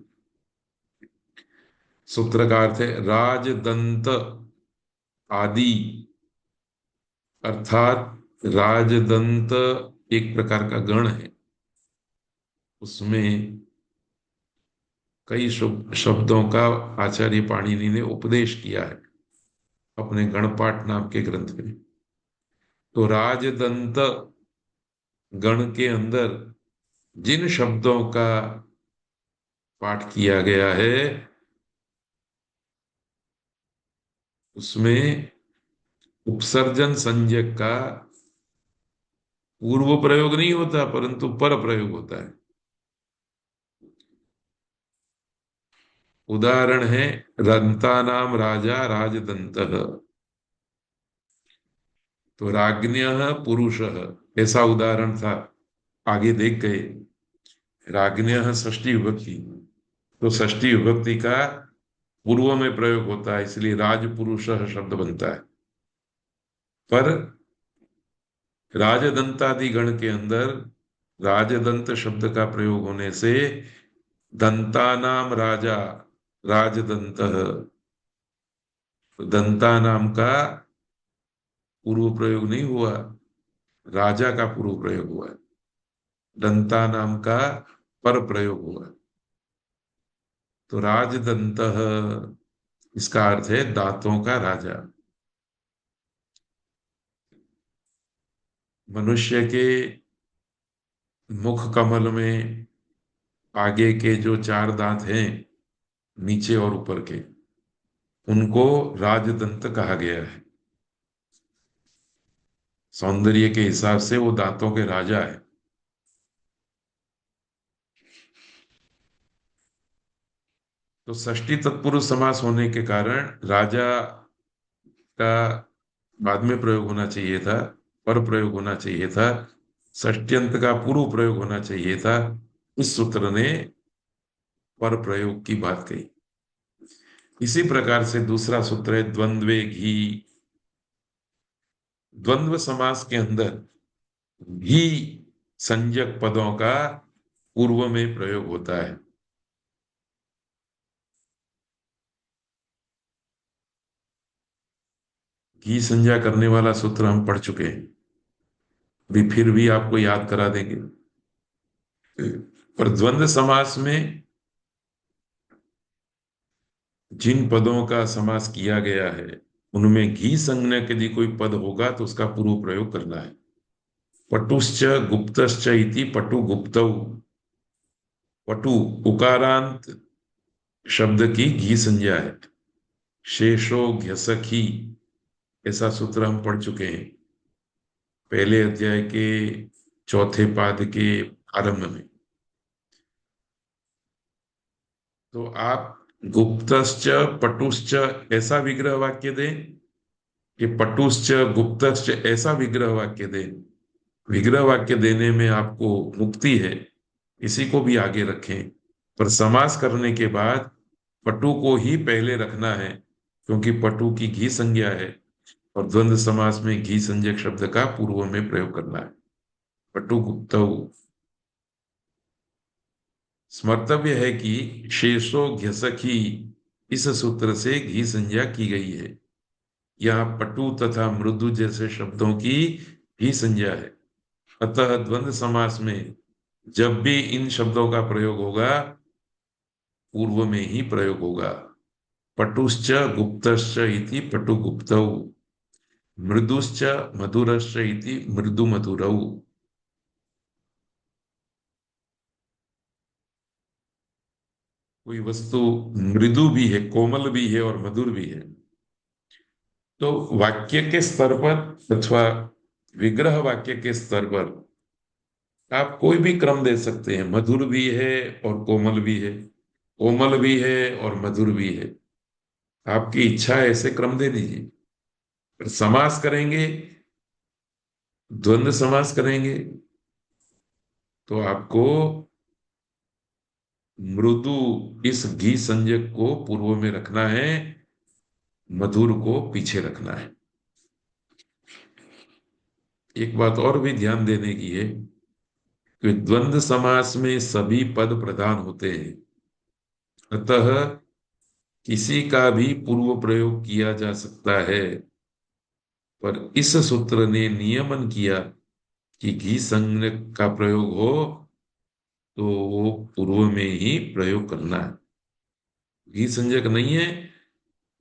सूत्र का अर्थ है राजदंत आदि, अर्थात राजदंत एक प्रकार का गण है, उसमें कई शब्दों का आचार्य पाणिनि ने उपदेश किया है अपने गणपाठ नाम के ग्रंथ में। तो राजदंत गण के अंदर जिन शब्दों का पाठ किया गया है उसमें उपसर्जन संज्ञक का पूर्व प्रयोग नहीं होता, परंतु पर प्रयोग होता है। उदाहरण है दंतानाम राजा राजदंतः, तो राज्ञः पुरुषः, ऐसा उदाहरण था। आगे देख गए राज्ञः षष्ठी विभक्ति, तो षष्ठी विभक्ति का पूर्व में प्रयोग होता है, इसलिए राजपुरुषः शब्द बनता है। पर राजदंतादि गण के अंदर राजदंत शब्द का प्रयोग होने से दंतानाम राजा राजदंतः, दंतानाम का पूर्व प्रयोग नहीं हुआ, राजा का पूर्व प्रयोग हुआ, दंतानाम का पर प्रयोग हुआ। तो राजदंतः इसका अर्थ है दांतों का राजा। मनुष्य के मुख कमल में आगे के जो चार दांत हैं, नीचे और ऊपर के, उनको राजदंत कहा गया है। सौंदर्य के हिसाब से वो दांतों के राजा है। तो षष्ठी तत्पुरुष समास होने के कारण राजा का बाद में प्रयोग होना चाहिए था, पर प्रयोग होना चाहिए था, षष्ट्यंत का पूर्व प्रयोग होना चाहिए था। इस सूत्र ने पर प्रयोग की बात कही। इसी प्रकार से दूसरा सूत्र है द्वंद्वे घी। द्वंद्व समास के अंदर घी संज्ञक पदों का पूर्व में प्रयोग होता है। घी संज्ञा करने वाला सूत्र हम पढ़ चुके हैं, भी फिर भी आपको याद करा देंगे। पर द्वंद्व समास में जिन पदों का समास किया गया है उनमें घी संज्ञक यदि कोई पद होगा तो उसका पूर्व प्रयोग करना है। पटुश्च गुप्तश्च इति पटु गुप्तौ, पटु उकारांत शब्द की घी संज्ञा है। शेषो घ्यसखी, ऐसा सूत्र हम पढ़ चुके हैं पहले अध्याय के चौथे पाद के आरंभ में। तो आप गुप्तश्च पटुश्च ऐसा विग्रह वाक्य दें कि पटुश्च गुप्तश्च ऐसा विग्रह वाक्य दें। विग्रह वाक्य देने में आपको मुक्ति है, इसी को भी आगे रखें। पर समास करने के बाद पटु को ही पहले रखना है, क्योंकि पटु की घी संज्ञा है और द्वंद्व समास में घी संज्ञक शब्द का पूर्व में प्रयोग करना है। पटु गुप्त। स्मर्तव्य है कि शेषो घ्यसखी इस सूत्र से घी संज्ञा की गई है। यहाँ पटु तथा मृदु जैसे शब्दों की घी संज्ञा है। अतः द्वंद्व समास में जब भी इन शब्दों का प्रयोग होगा पूर्व में ही प्रयोग होगा। पटुश्च गुप्तश्च इति पटु गुप्तौ, मृदुश्च मधुरश्च इति मृदु मधुरौ। कोई वस्तु मृदु भी है, कोमल भी है और मधुर भी है, तो वाक्य के स्तर पर अथवा विग्रह वाक्य के स्तर पर आप कोई भी क्रम दे सकते हैं। मधुर भी है और कोमल भी है, कोमल भी है और मधुर भी है। आपकी इच्छा है ऐसे क्रम दे दीजिए। पर समास करेंगे, द्वंद्व समास करेंगे, तो आपको मृदु इस घी संज्ञक को पूर्व में रखना है, मधुर को पीछे रखना है। एक बात और भी ध्यान देने की है कि द्वंद्व समास में सभी पद प्रधान होते हैं। अतः किसी का भी पूर्व प्रयोग किया जा सकता है, पर इस सूत्र ने नियमन किया कि घी संज्ञक का प्रयोग हो तो वो पूर्व में ही प्रयोग करना है। घी संज्ञक नहीं है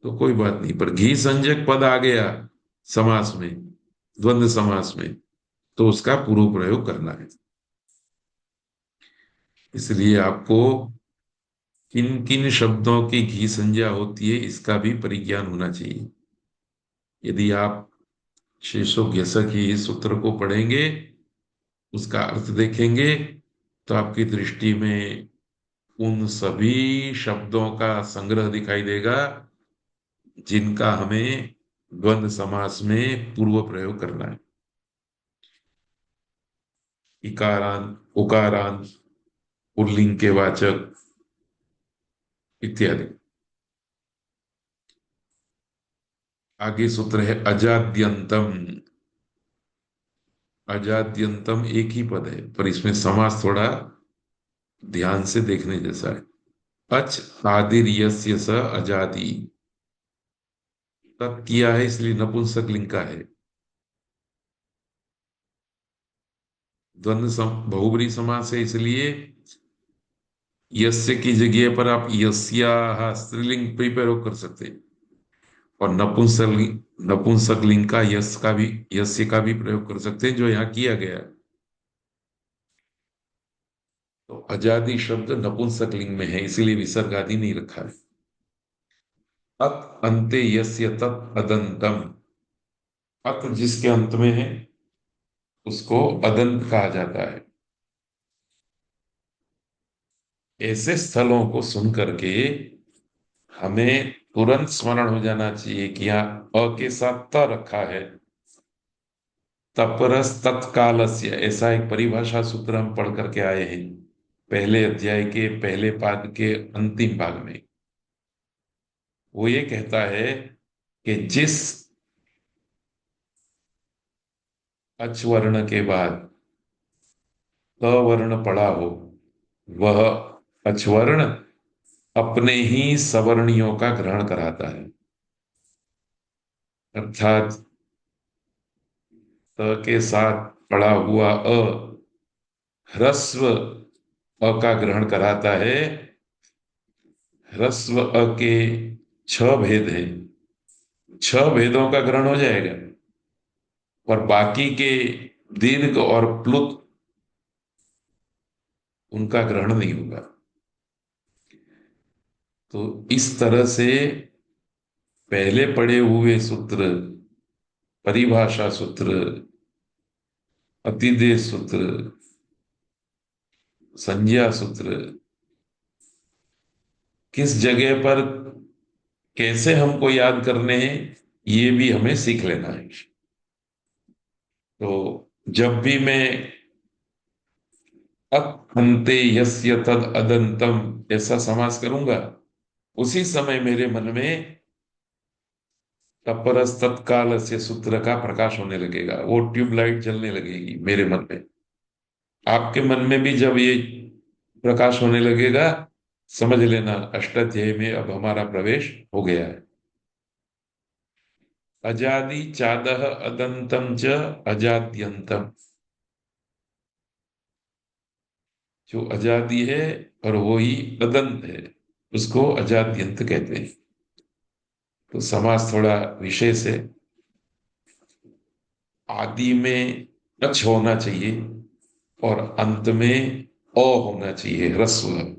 तो कोई बात नहीं, पर घी संज्ञक पद आ गया समास में, द्वंद्व समास में, तो उसका पूर्व प्रयोग करना है। इसलिए आपको किन किन शब्दों की घी संज्ञा होती है इसका भी परिज्ञान होना चाहिए। यदि आप शेषोज्ञसक ही इस सूत्र को पढ़ेंगे, उसका अर्थ देखेंगे, तो आपकी दृष्टि में उन सभी शब्दों का संग्रह दिखाई देगा जिनका हमें द्वंद्व समास में पूर्व प्रयोग करना है। इकारांत, उकारांत, पुल्लिंग के वाचक इत्यादि। आगे सूत्र है अजाद्यंतम। अजाद्यंतम एक ही पद है, पर इसमें समास थोड़ा ध्यान से देखने जैसा है। अच आदिर यस्य स अजादि। तत् किया है इसलिए नपुंसक लिंग का है। बहुब्री समास है इसलिए यस्य की जगह पर आप यस्या स्त्रीलिंग पे प्रयोग कर सकते हैं, और नपुंसक लिंग का यस का भी, यस्य का भी प्रयोग कर सकते हैं, जो यहाँ किया गया है। तो अजादि शब्द नपुंसक लिंग में है, इसीलिए विसर्ग आदि नहीं रखा है। अत अंते यस्य तत् अदंतम। अत जिसके अंत में है उसको अदंत कहा जाता है। ऐसे स्थलों को सुन करके हमें तुरंत स्मरण हो जाना चाहिए कि यहाँ अ के साथ त रखा है। तपरस तत्कालस्य, ऐसा एक परिभाषा सूत्र हम पढ़ करके आए हैं पहले अध्याय के पहले पाद के अंतिम भाग में। वो ये कहता है कि जिस अच वर्ण के बाद क वर्ण पड़ा हो, वह अचवर्ण अपने ही सवर्णियों का ग्रहण कराता है। अर्थात त के साथ पड़ा हुआ अ ह्रस्व अ का ग्रहण कराता है। ह्रस्व अ के 6 भेद हैं, 6 भेदों का ग्रहण हो जाएगा, और बाकी के दीर्घ और प्लुत उनका ग्रहण नहीं होगा। तो इस तरह से पहले पढ़े हुए सूत्र परिभाषा सूत्र, अतिदेश सूत्र, संज्ञा सूत्र, किस जगह पर कैसे हमको याद करने हैं, ये भी हमें सीख लेना है। तो जब भी मैं अंते यस्य तद अदंतम ऐसा समास करूंगा, उसी समय मेरे मन में तत्परस तत्काल से सूत्र का प्रकाश होने लगेगा, वो ट्यूबलाइट जलने लगेगी मेरे मन में। आपके मन में भी जब ये प्रकाश होने लगेगा, समझ लेना अष्टाध्यायी में अब हमारा प्रवेश हो गया है। अजादि चादह अदंतम च अजाद्यंतम, जो अजादि है और वो ही अदंत है, उसको अजाद्यंत कहते हैं। तो समास थोड़ा विशेष है। आदि में अच होना चाहिए और अंत में अ होना चाहिए, ह्रस्व।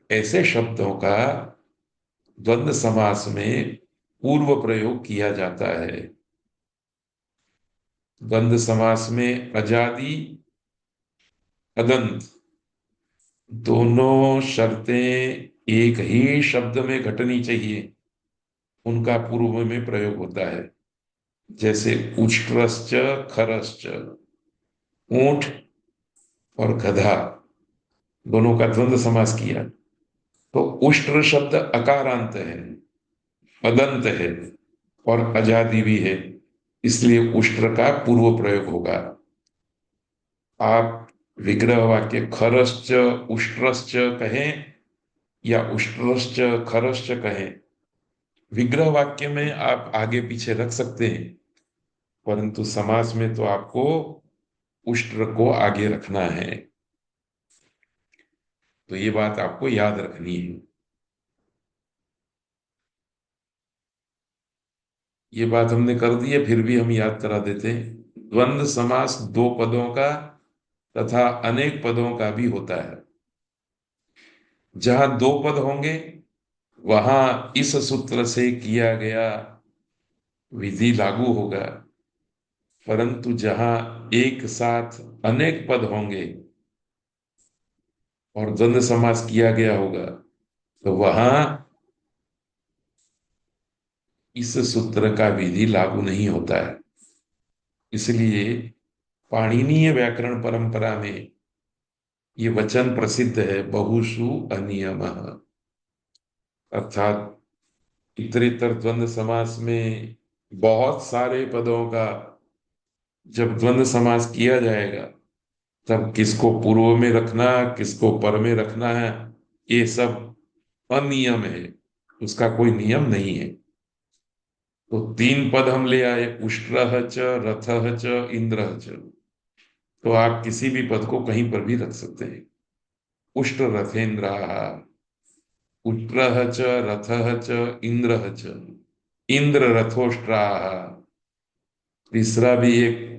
ऐसे शब्दों का द्वंद्व समास में पूर्व प्रयोग किया जाता है। द्वंद्व समास में अजादि अदंत दोनों शर्तें एक ही शब्द में घटनी चाहिए, उनका पूर्व में प्रयोग होता है। जैसे उष्ट्रश्च खरश्च, ऊंट और गधा, दोनों का द्वंद्व समास किया। तो उष्ट्र शब्द अकारांत है, अदंत है और अजादि भी है, इसलिए उष्ट्र का पूर्व प्रयोग होगा। आप विग्रह वाक्य खरश्च उष्ट्रश्च कहें या उष्ट्रश्च खरश्च कहें, विग्रह वाक्य में आप आगे पीछे रख सकते हैं, परंतु समास में तो आपको उष्ट्र को आगे रखना है। तो ये बात आपको याद रखनी है। ये बात हमने कर दी है, फिर भी हम याद करा देते हैं। द्वंद्व समास दो पदों का तथा अनेक पदों का भी होता है। जहां दो पद होंगे वहां इस सूत्र से किया गया विधि लागू होगा, परंतु जहां एक साथ अनेक पद होंगे और द्वंद्व समास किया गया होगा, तो वहां इस सूत्र का विधि लागू नहीं होता है। इसलिए पाणिनीय व्याकरण परंपरा में ये वचन प्रसिद्ध है, बहुषु अनियमः। अर्थात इतरेतर द्वंद्व समास में बहुत सारे पदों का जब द्वंद्व समास किया जाएगा, तब किसको पूर्व में रखना, किसको पर में रखना है, ये सब अनियम है, उसका कोई नियम नहीं है। तो तीन पद हम ले आए, उष्ट्रः च रथः च इंद्रः च। तो आप किसी भी पद को कहीं पर भी रख सकते हैं। उष्ट्र रथेन्द्राः, उष्ट्रः च रथः च इंद्रः च, इंद्र रथोष्ट्राः। तीसरा भी एक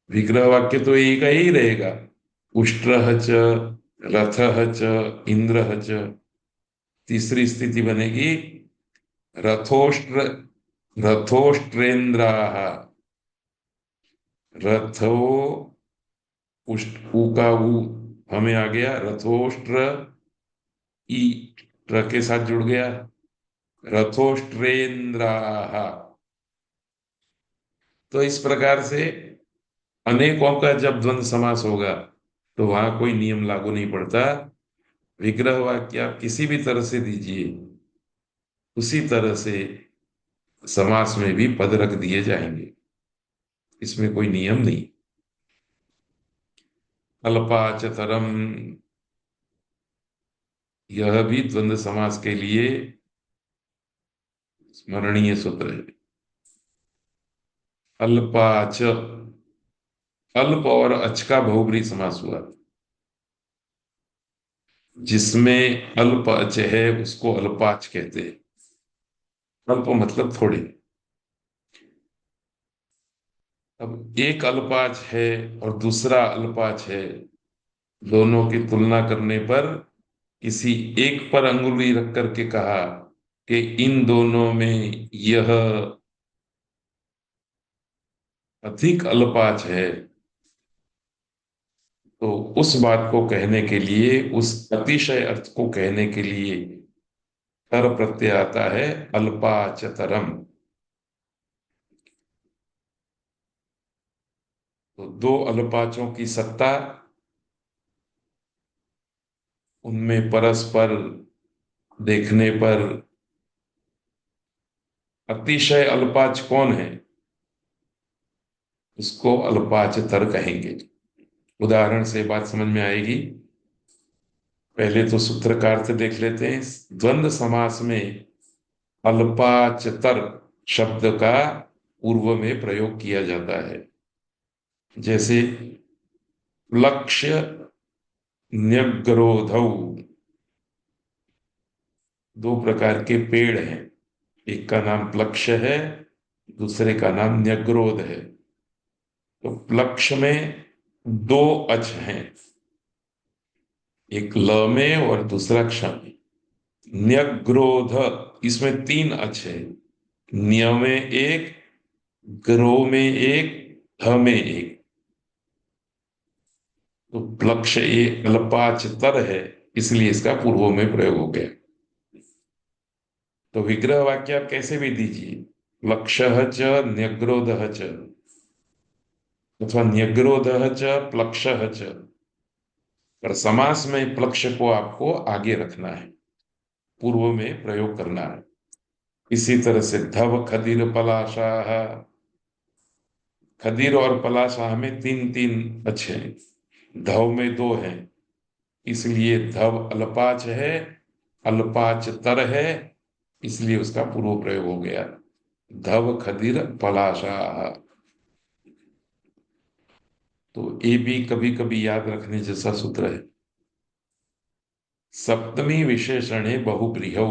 विग्रह वाक्य तो एक ही रहेगा, उष्ट्रः च रथः च इंद्रः च। तीसरी स्थिति बनेगी रथोष्ट्र रथोष्ट्रेन्द्राः। रथो उष्ट ऊ का ऊ हमें आ गया, रथोष्ट्र ई ट्र के साथ जुड़ गया, रथोष्ट्रेन्द्राः। तो इस प्रकार से अनेकों का जब द्वंद्व समास होगा तो वहां कोई नियम लागू नहीं पड़ता। विग्रह वाक्य आप किसी भी तरह से दीजिए, उसी तरह से समास में भी पद रख दिए जाएंगे, इसमें कोई नियम नहीं। अल्पाचतरम, यह भी द्वंद्व समास के लिए स्मरणीय सूत्र है। अल्पाच, अल्प और अच का बहुब्री समास हुआ। जिसमें अल्प अच है उसको अल्पाच कहते हैं। अल्प मतलब थोड़े। अब एक अल्पाच है और दूसरा अल्पाच है, दोनों की तुलना करने पर किसी एक पर अंगुली रख करके कहा कि इन दोनों में यह अधिक अल्पाच है, तो उस बात को कहने के लिए, उस अतिशय अर्थ को कहने के लिए तर प्रत्यय आता है अल्पाचतरम। तो दो अल्पाचों की सत्ता, उनमें परस्पर देखने पर अतिशय अल्पाच कौन है, उसको अल्पाचतर कहेंगे। उदाहरण से बात समझ में आएगी। पहले तो सूत्र का अर्थ देख लेते हैं। द्वंद्व समास में अल्पाचतर शब्द का पूर्व में प्रयोग किया जाता है। जैसे लक्ष्य न्यग्रोधौ, दो प्रकार के पेड़ हैं, एक का नाम प्लक्ष है, दूसरे का नाम न्यग्रोध है। तो प्लक्ष में दो अच हैं, एक ल में और दूसरा क्ष में। न्यग्रोध, इसमें तीन अच है, न्य में एक, ग्रो में एक, ध में एक। तो प्लक्ष ये अल्पाचतर है, इसलिए इसका पूर्व में प्रयोग हो गया। तो विग्रह वाक्य आप कैसे भी दीजिए, लक्ष्य च न्यग्रोध च, अथवा न्यग्रोध च प्लक्ष च, पर समास में प्लक्ष को आपको आगे रखना है, पूर्व में प्रयोग करना है। इसी तरह से धव खदीर पलाशाह, खदीर और पलाशाह में तीन तीन अच्छे हैं, धव में दो हैं, इसलिए धव अल्पाच है, अल्पाच तर है, इसलिए उसका पूर्व प्रयोग हो गया, धव खदीर पलाशाह। तो ये भी कभी कभी याद रखने जैसा सूत्र है। सप्तमी विशेषणे बहुब्रीहौ।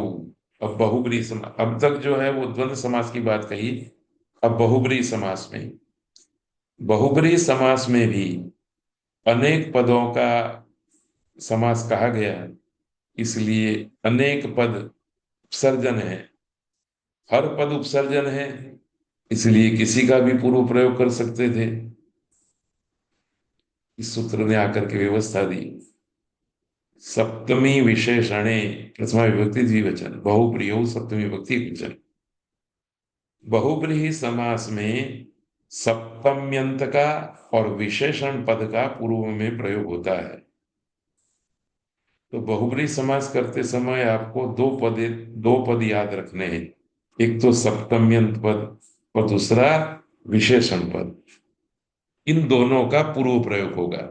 अब बहुब्रीहि समास, अब तक जो है वो द्वंद्व समास की बात कही, अब बहुब्रीहि समास में, बहुब्रीहि समास में भी अनेक पदों का समास कहा गया, इसलिए अनेक पद उपसर्जन है, हर पद उपसर्जन है, इसलिए किसी का भी पूर्व प्रयोग कर सकते थे। इस सूत्र ने आकर के व्यवस्था दी। सप्तमी विशेषणे प्रथमा विभक्ति द्विवचन, बहुब्रीहौ सप्तमी विभक्ति एकवचन। बहुब्रीहि समास में सप्तम्यंत का और विशेषण पद का पूर्व में प्रयोग होता है। तो बहुब्रीहि समास करते समय आपको दो पद याद रखने हैं, एक तो सप्तम्यंत पद और दूसरा विशेषण पद। इन दोनों का पूर्व प्रयोग होगा।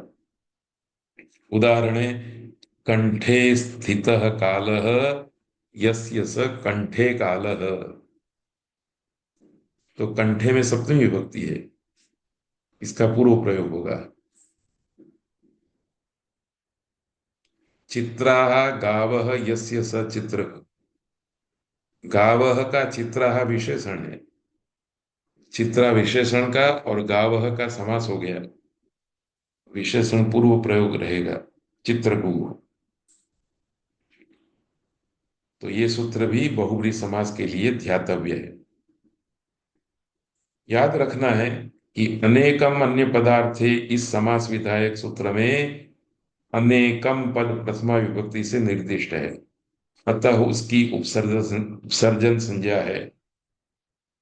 उदाहरण है, कंठे स्थितः कालः यस्य स कंठे कालः। तो कंठे में सप्तमी विभक्ति है, इसका पूर्व प्रयोग होगा। चित्राः गावः यस्य स चित्रः, गावः का चित्राः विशेषण है, चित्रा विशेषण का और गावः का समास हो गया, विशेषण पूर्व प्रयोग रहेगा, चित्रगु। तो ये सूत्र भी बहुब्रीहि समास के लिए ध्यातव्य है। याद रखना है कि अनेकम अन्य पदार्थे इस समास विधायक सूत्र में अनेकम पद प्रथमा विभक्ति से निर्दिष्ट है, अतः उसकी उपसर्जन संज्ञा है।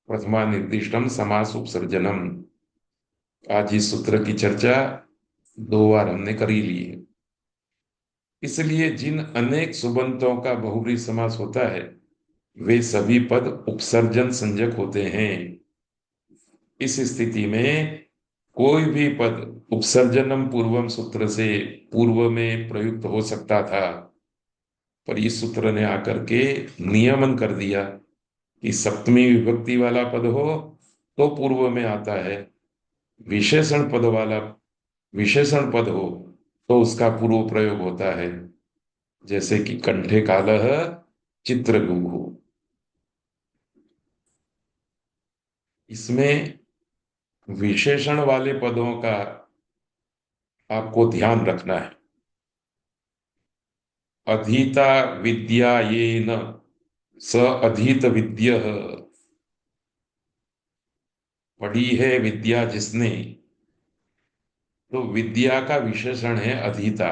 प्रथमा निर्दिष्टम समास उपसर्जनम। आज इस सूत्र की चर्चा दो बार हमने कर ही ली है। इसलिए जिन अनेक सुबंतों का बहुब्रीहि समास होता है, वे सभी पद उपसर्जन संज्ञक होते हैं। इस स्थिति में कोई भी पद उपसर्जनम पूर्वम सूत्र से पूर्व में प्रयुक्त हो सकता था, पर इस सूत्र ने आकर के नियमन कर दिया कि सप्तमी विभक्ति वाला पद हो तो पूर्व में आता है, विशेषण पद वाला विशेषण पद हो तो उसका पूर्व प्रयोग होता है। जैसे कि कंठे कालः चित्रगुः, इसमें विशेषण वाले पदों का आपको ध्यान रखना है। अधीता विद्यायेन स अधीत विद्यः, पढ़ी है विद्या जिसने, तो विद्या का विशेषण है अधीता,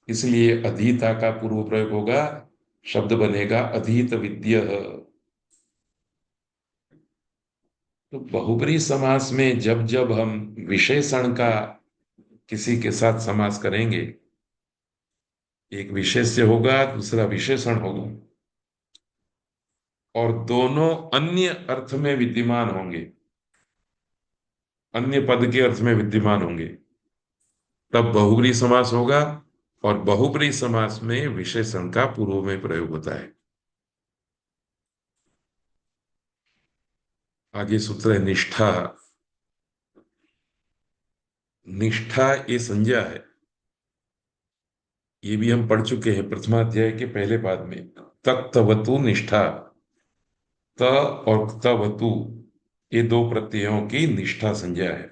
इसलिए अधीता का पूर्व प्रयोग होगा, शब्द बनेगा अधीत विद्य। तो बहुब्रीहि समास में जब जब हम विशेषण का किसी के साथ समास करेंगे, एक विशेष्य होगा, दूसरा विशेषण होगा, और दोनों अन्य अर्थ में विद्यमान होंगे, अन्य पद के अर्थ में विद्यमान होंगे, तब बहुब्रीहि समास होगा। और बहुब्रीहि समास में विशेषण का पूर्व में प्रयोग होता है। आगे सूत्र है निष्ठा। निष्ठा ये संज्ञा है, ये भी हम पढ़ चुके हैं प्रथमाध्याय के पहले पाद में। तत्वतु निष्ठा, त और तवतु ये दो प्रत्ययों की निष्ठा संज्ञा है।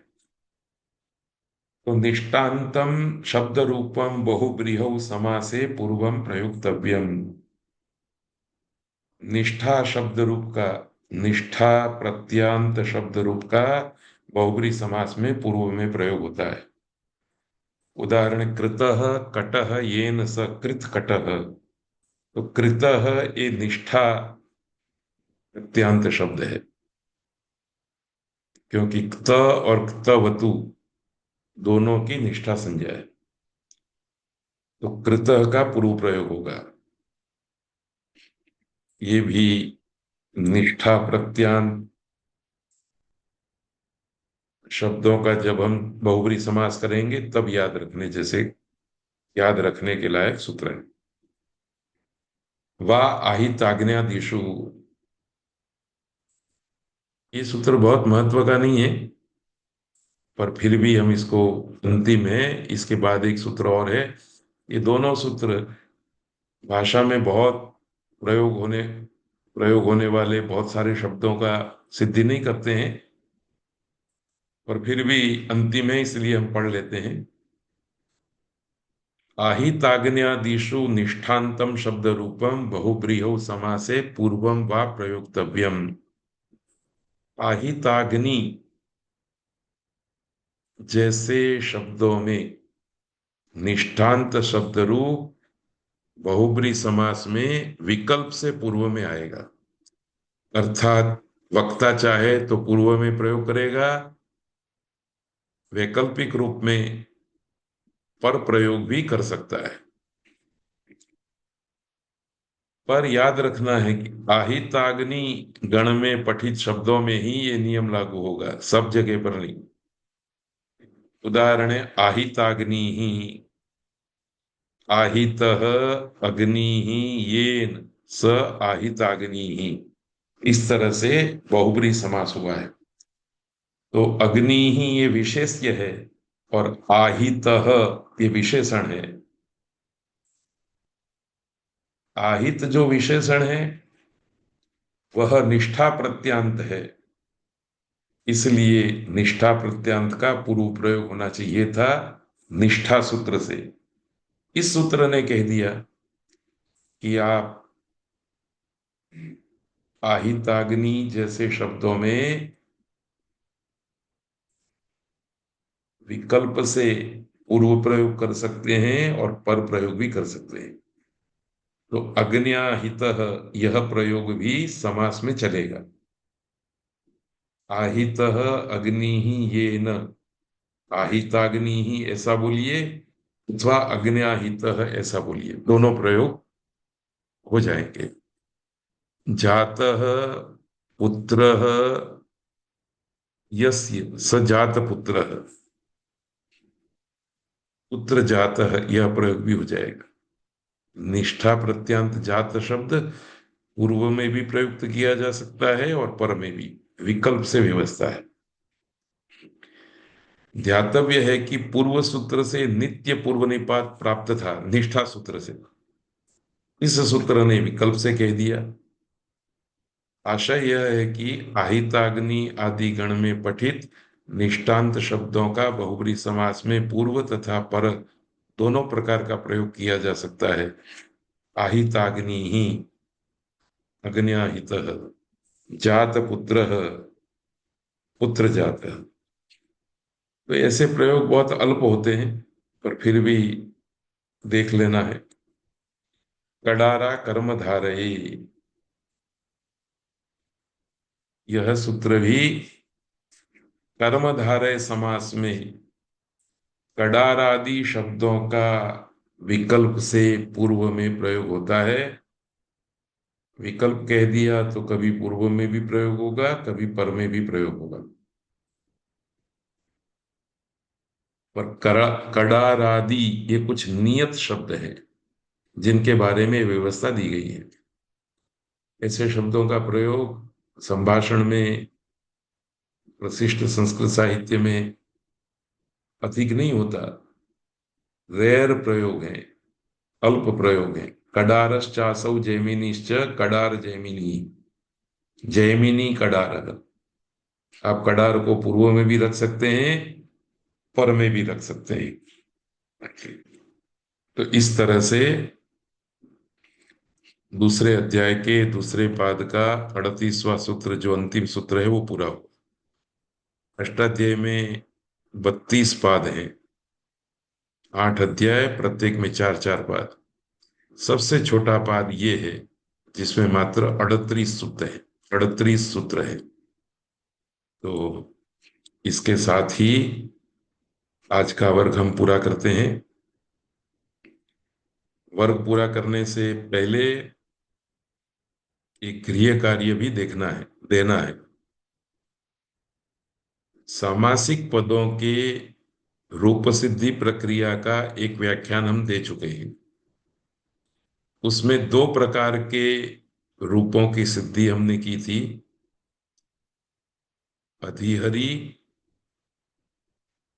तो निष्ठांतम शब्द रूपम बहुब्रीहौ समासे पूर्वम प्रयुक्तव्यम। निष्ठा शब्द रूप का, निष्ठा प्रत्यांत शब्द रूप का बहुब्रीहि समास में पूर्व में प्रयोग होता है। उदाहरण कृतः कटः येन स कृत कटः। तो कृतः ये निष्ठा प्रत्यांत शब्द है, क्योंकि क्त और क्तवतु दोनों की निष्ठा संज्ञा है, तो कृतः का पूर्व प्रयोग होगा। ये भी निष्ठा प्रत्यांत शब्दों का जब हम बहुब्रीहि समास करेंगे तब याद रखने जैसे, याद रखने के लायक सूत्र है। वा आहिताग्न्यादिषु, ये सूत्र बहुत महत्व का नहीं है, पर फिर भी हम इसको अंतिम है। इसके बाद एक सूत्र और है। ये दोनों सूत्र भाषा में बहुत प्रयोग होने प्रयोग होने वाले बहुत सारे शब्दों का सिद्धि नहीं करते हैं, पर फिर भी अंतिम है इसलिए हम पढ़ लेते हैं। आहिताग्न्यादिषु निष्ठान्तम शब्द रूपम बहुब्रीहौ समासे पूर्वम वा प्रयोक्तव्यम। आहिताग्नि जैसे शब्दों में निष्ठांत शब्द रूप बहुब्रीहि समास में विकल्प से पूर्व में आएगा। अर्थात वक्ता चाहे तो पूर्व में प्रयोग करेगा, वैकल्पिक रूप में पर प्रयोग भी कर सकता है। पर याद रखना है कि आहिताग्नि गण में पठित शब्दों में ही ये नियम लागू होगा, सब जगह पर नहीं। उदाहरण है आहिताग्नि ही, आहितः अग्नि ही येन स आहिताग्नि ही, इस तरह से बहुब्रीहि समास हुआ है। तो अग्नि ही ये विशेष्य है और आहितः ये विशेषण है। आहित जो विशेषण है वह निष्ठा प्रत्यांत है, इसलिए निष्ठा प्रत्यांत का पूर्व प्रयोग होना चाहिए था निष्ठा सूत्र से। इस सूत्र ने कह दिया कि आप आहिताग्नि जैसे शब्दों में विकल्प से पूर्व प्रयोग कर सकते हैं और पर प्रयोग भी कर सकते हैं। तो अग्न्याहितः यह प्रयोग भी समास में चलेगा। आहितः अग्नि ही येन, आहिताग्नि ही ऐसा बोलिए अथवा अग्न्याहितः ऐसा बोलिए, दोनों प्रयोग हो जाएंगे। जातः पुत्रः यस्य स जात पुत्रः, पुत्र जातः यह प्रयोग भी हो जाएगा। निष्ठा प्रत्यांत जात शब्द पूर्व में भी प्रयुक्त किया जा सकता है और पर में भी, विकल्प से व्यवस्था है। ध्यातव्य है कि पूर्व सूत्र से नित्य पूर्व निपात प्राप्त था, निष्ठा सूत्र से। इस सूत्र ने विकल्प से कह दिया। आशय यह है कि आहिताग्नि आदि गण में पठित निष्ठांत शब्दों का बहुब्रीहि समास में पूर्व तथा पर दोनों प्रकार का प्रयोग किया जा सकता है। आहिताग्नि ही, अग्न्याहितः, जात पुत्रः, पुत्र जाता। तो ऐसे प्रयोग बहुत अल्प होते हैं, पर फिर भी देख लेना है। कडारा कर्म धारये, यह सूत्र भी कर्मधारय समास में कडार आदि शब्दों का विकल्प से पूर्व में प्रयोग होता है। विकल्प कह दिया तो कभी पूर्व में भी प्रयोग होगा, कभी पर में भी प्रयोग होगा। पर कडार आदि ये कुछ नियत शब्द हैं जिनके बारे में व्यवस्था दी गई है। ऐसे शब्दों का प्रयोग संभाषण में, प्रशिष्ट संस्कृत साहित्य में अधिक नहीं होता। रेयर प्रयोग है, अल्प प्रयोग है। कडारश्चासौ जैमिनीश्च, कडार जैमिनी, जैमिनी कडार। आप कडार को पूर्व में भी रख सकते हैं, पर में भी रख सकते हैं। तो इस तरह से दूसरे अध्याय के दूसरे पाद का 38वां सूत्र, जो अंतिम सूत्र है, वो पूरा हुआ। अष्टाध्याय में 32 पाद हैं, 8 अध्याय, प्रत्येक में 4-4 पाद। सबसे छोटा पाद ये है जिसमें मात्र 38 सूत्र है, 38 सूत्र है। तो इसके साथ ही आज का वर्ग हम पूरा करते हैं। वर्ग पूरा करने से पहले एक गृह कार्य भी देना है। सामासिक पदों के रूप सिद्धि प्रक्रिया का एक व्याख्यान हम दे चुके हैं। उसमें 2 प्रकार के रूपों की सिद्धि हमने की थी, अधिहरी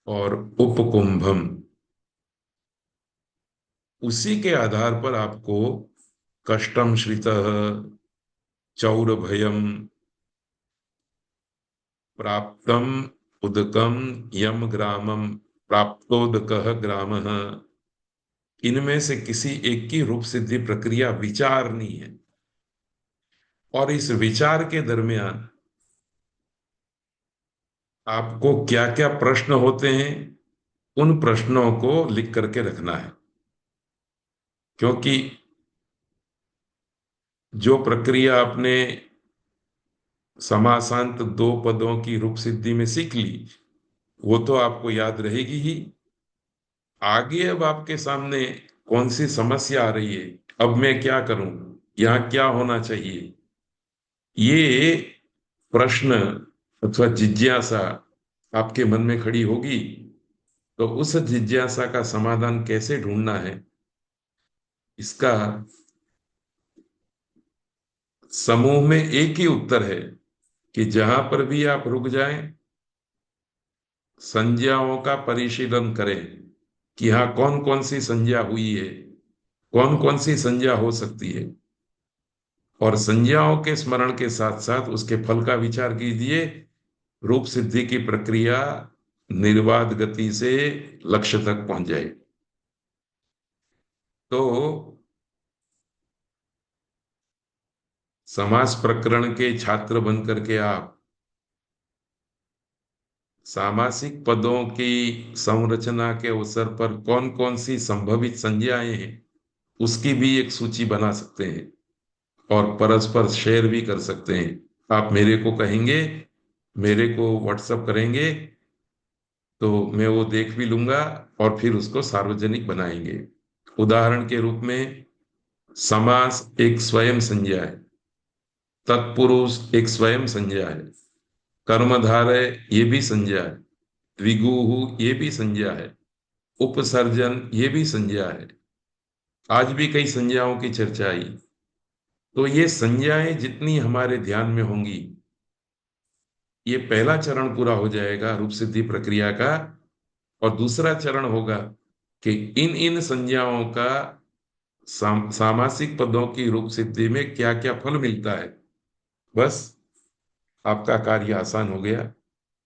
और उपकुंभम। उसी के आधार पर आपको कष्टम श्रितः, चौरभयम, प्राप्तम उदकम, यम ग्रामम, प्राप्तोदकः ग्रामः, इनमें से किसी एक की रूप सिद्धि प्रक्रिया विचारनी है। और इस विचार के दरमियान आपको क्या क्या प्रश्न होते हैं, उन प्रश्नों को लिख करके रखना है। क्योंकि जो प्रक्रिया आपने समासांत 2 पदों की रूप सिद्धि में सीख ली, वो तो आपको याद रहेगी ही। आगे अब आपके सामने कौन सी समस्या आ रही है, अब मैं क्या करूं, यहां क्या होना चाहिए, ये प्रश्न अथवा जिज्ञासा आपके मन में खड़ी होगी। तो उस जिज्ञासा का समाधान कैसे ढूंढना है, इसका समूह में एक ही उत्तर है कि जहां पर भी आप रुक जाएं, संज्ञाओं का परिशीलन करें कि हाँ, कौन कौन सी संज्ञा हुई है, कौन कौन सी संज्ञा हो सकती है। और संज्ञाओं के स्मरण के साथ साथ उसके फल का विचार कीजिए। रूप सिद्धि की प्रक्रिया निर्बाध गति से लक्ष्य तक पहुंच जाए। तो समास प्रकरण के छात्र बनकर के आप सामासिक पदों की संरचना के अवसर पर कौन कौन सी संभवित संज्ञाएं हैं, उसकी भी एक सूची बना सकते हैं और परस्पर शेयर भी कर सकते हैं। आप मेरे को कहेंगे, मेरे को व्हाट्सएप करेंगे, तो मैं वो देख भी लूंगा और फिर उसको सार्वजनिक बनाएंगे। उदाहरण के रूप में, समास एक स्वयं संज्ञा है, तत्पुरुष एक स्वयं संज्ञा है, कर्मधारय ये भी संज्ञा है, द्विगुहु ये भी संज्ञा है, उपसर्जन ये भी संज्ञा है। आज भी कई संज्ञाओं की चर्चा आई। तो ये संज्ञाएं जितनी हमारे ध्यान में होंगी, ये पहला चरण पूरा हो जाएगा रूप सिद्धि प्रक्रिया का। और दूसरा चरण होगा कि इन इन संज्ञाओं का सामासिक पदों की रूप सिद्धि में क्या क्या फल मिलता है। बस आपका कार्य आसान हो गया,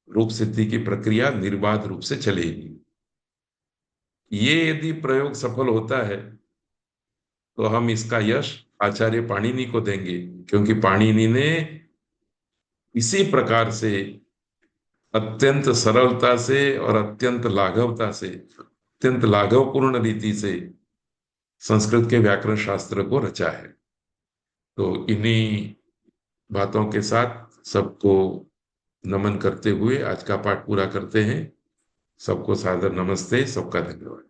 रूप सिद्धि की प्रक्रिया निर्बाध रूप से चलेगी। ये यदि प्रयोग सफल होता है तो हम इसका यश आचार्य पाणिनि को देंगे, क्योंकि पाणिनि ने इसी प्रकार से अत्यंत सरलता से और अत्यंत लाघवता से, अत्यंत लाघवपूर्ण रीति से संस्कृत के व्याकरण शास्त्र को रचा है। तो इन्हीं बातों के साथ सबको नमन करते हुए आज का पाठ पूरा करते हैं। सबको सादर नमस्ते, सबका धन्यवाद।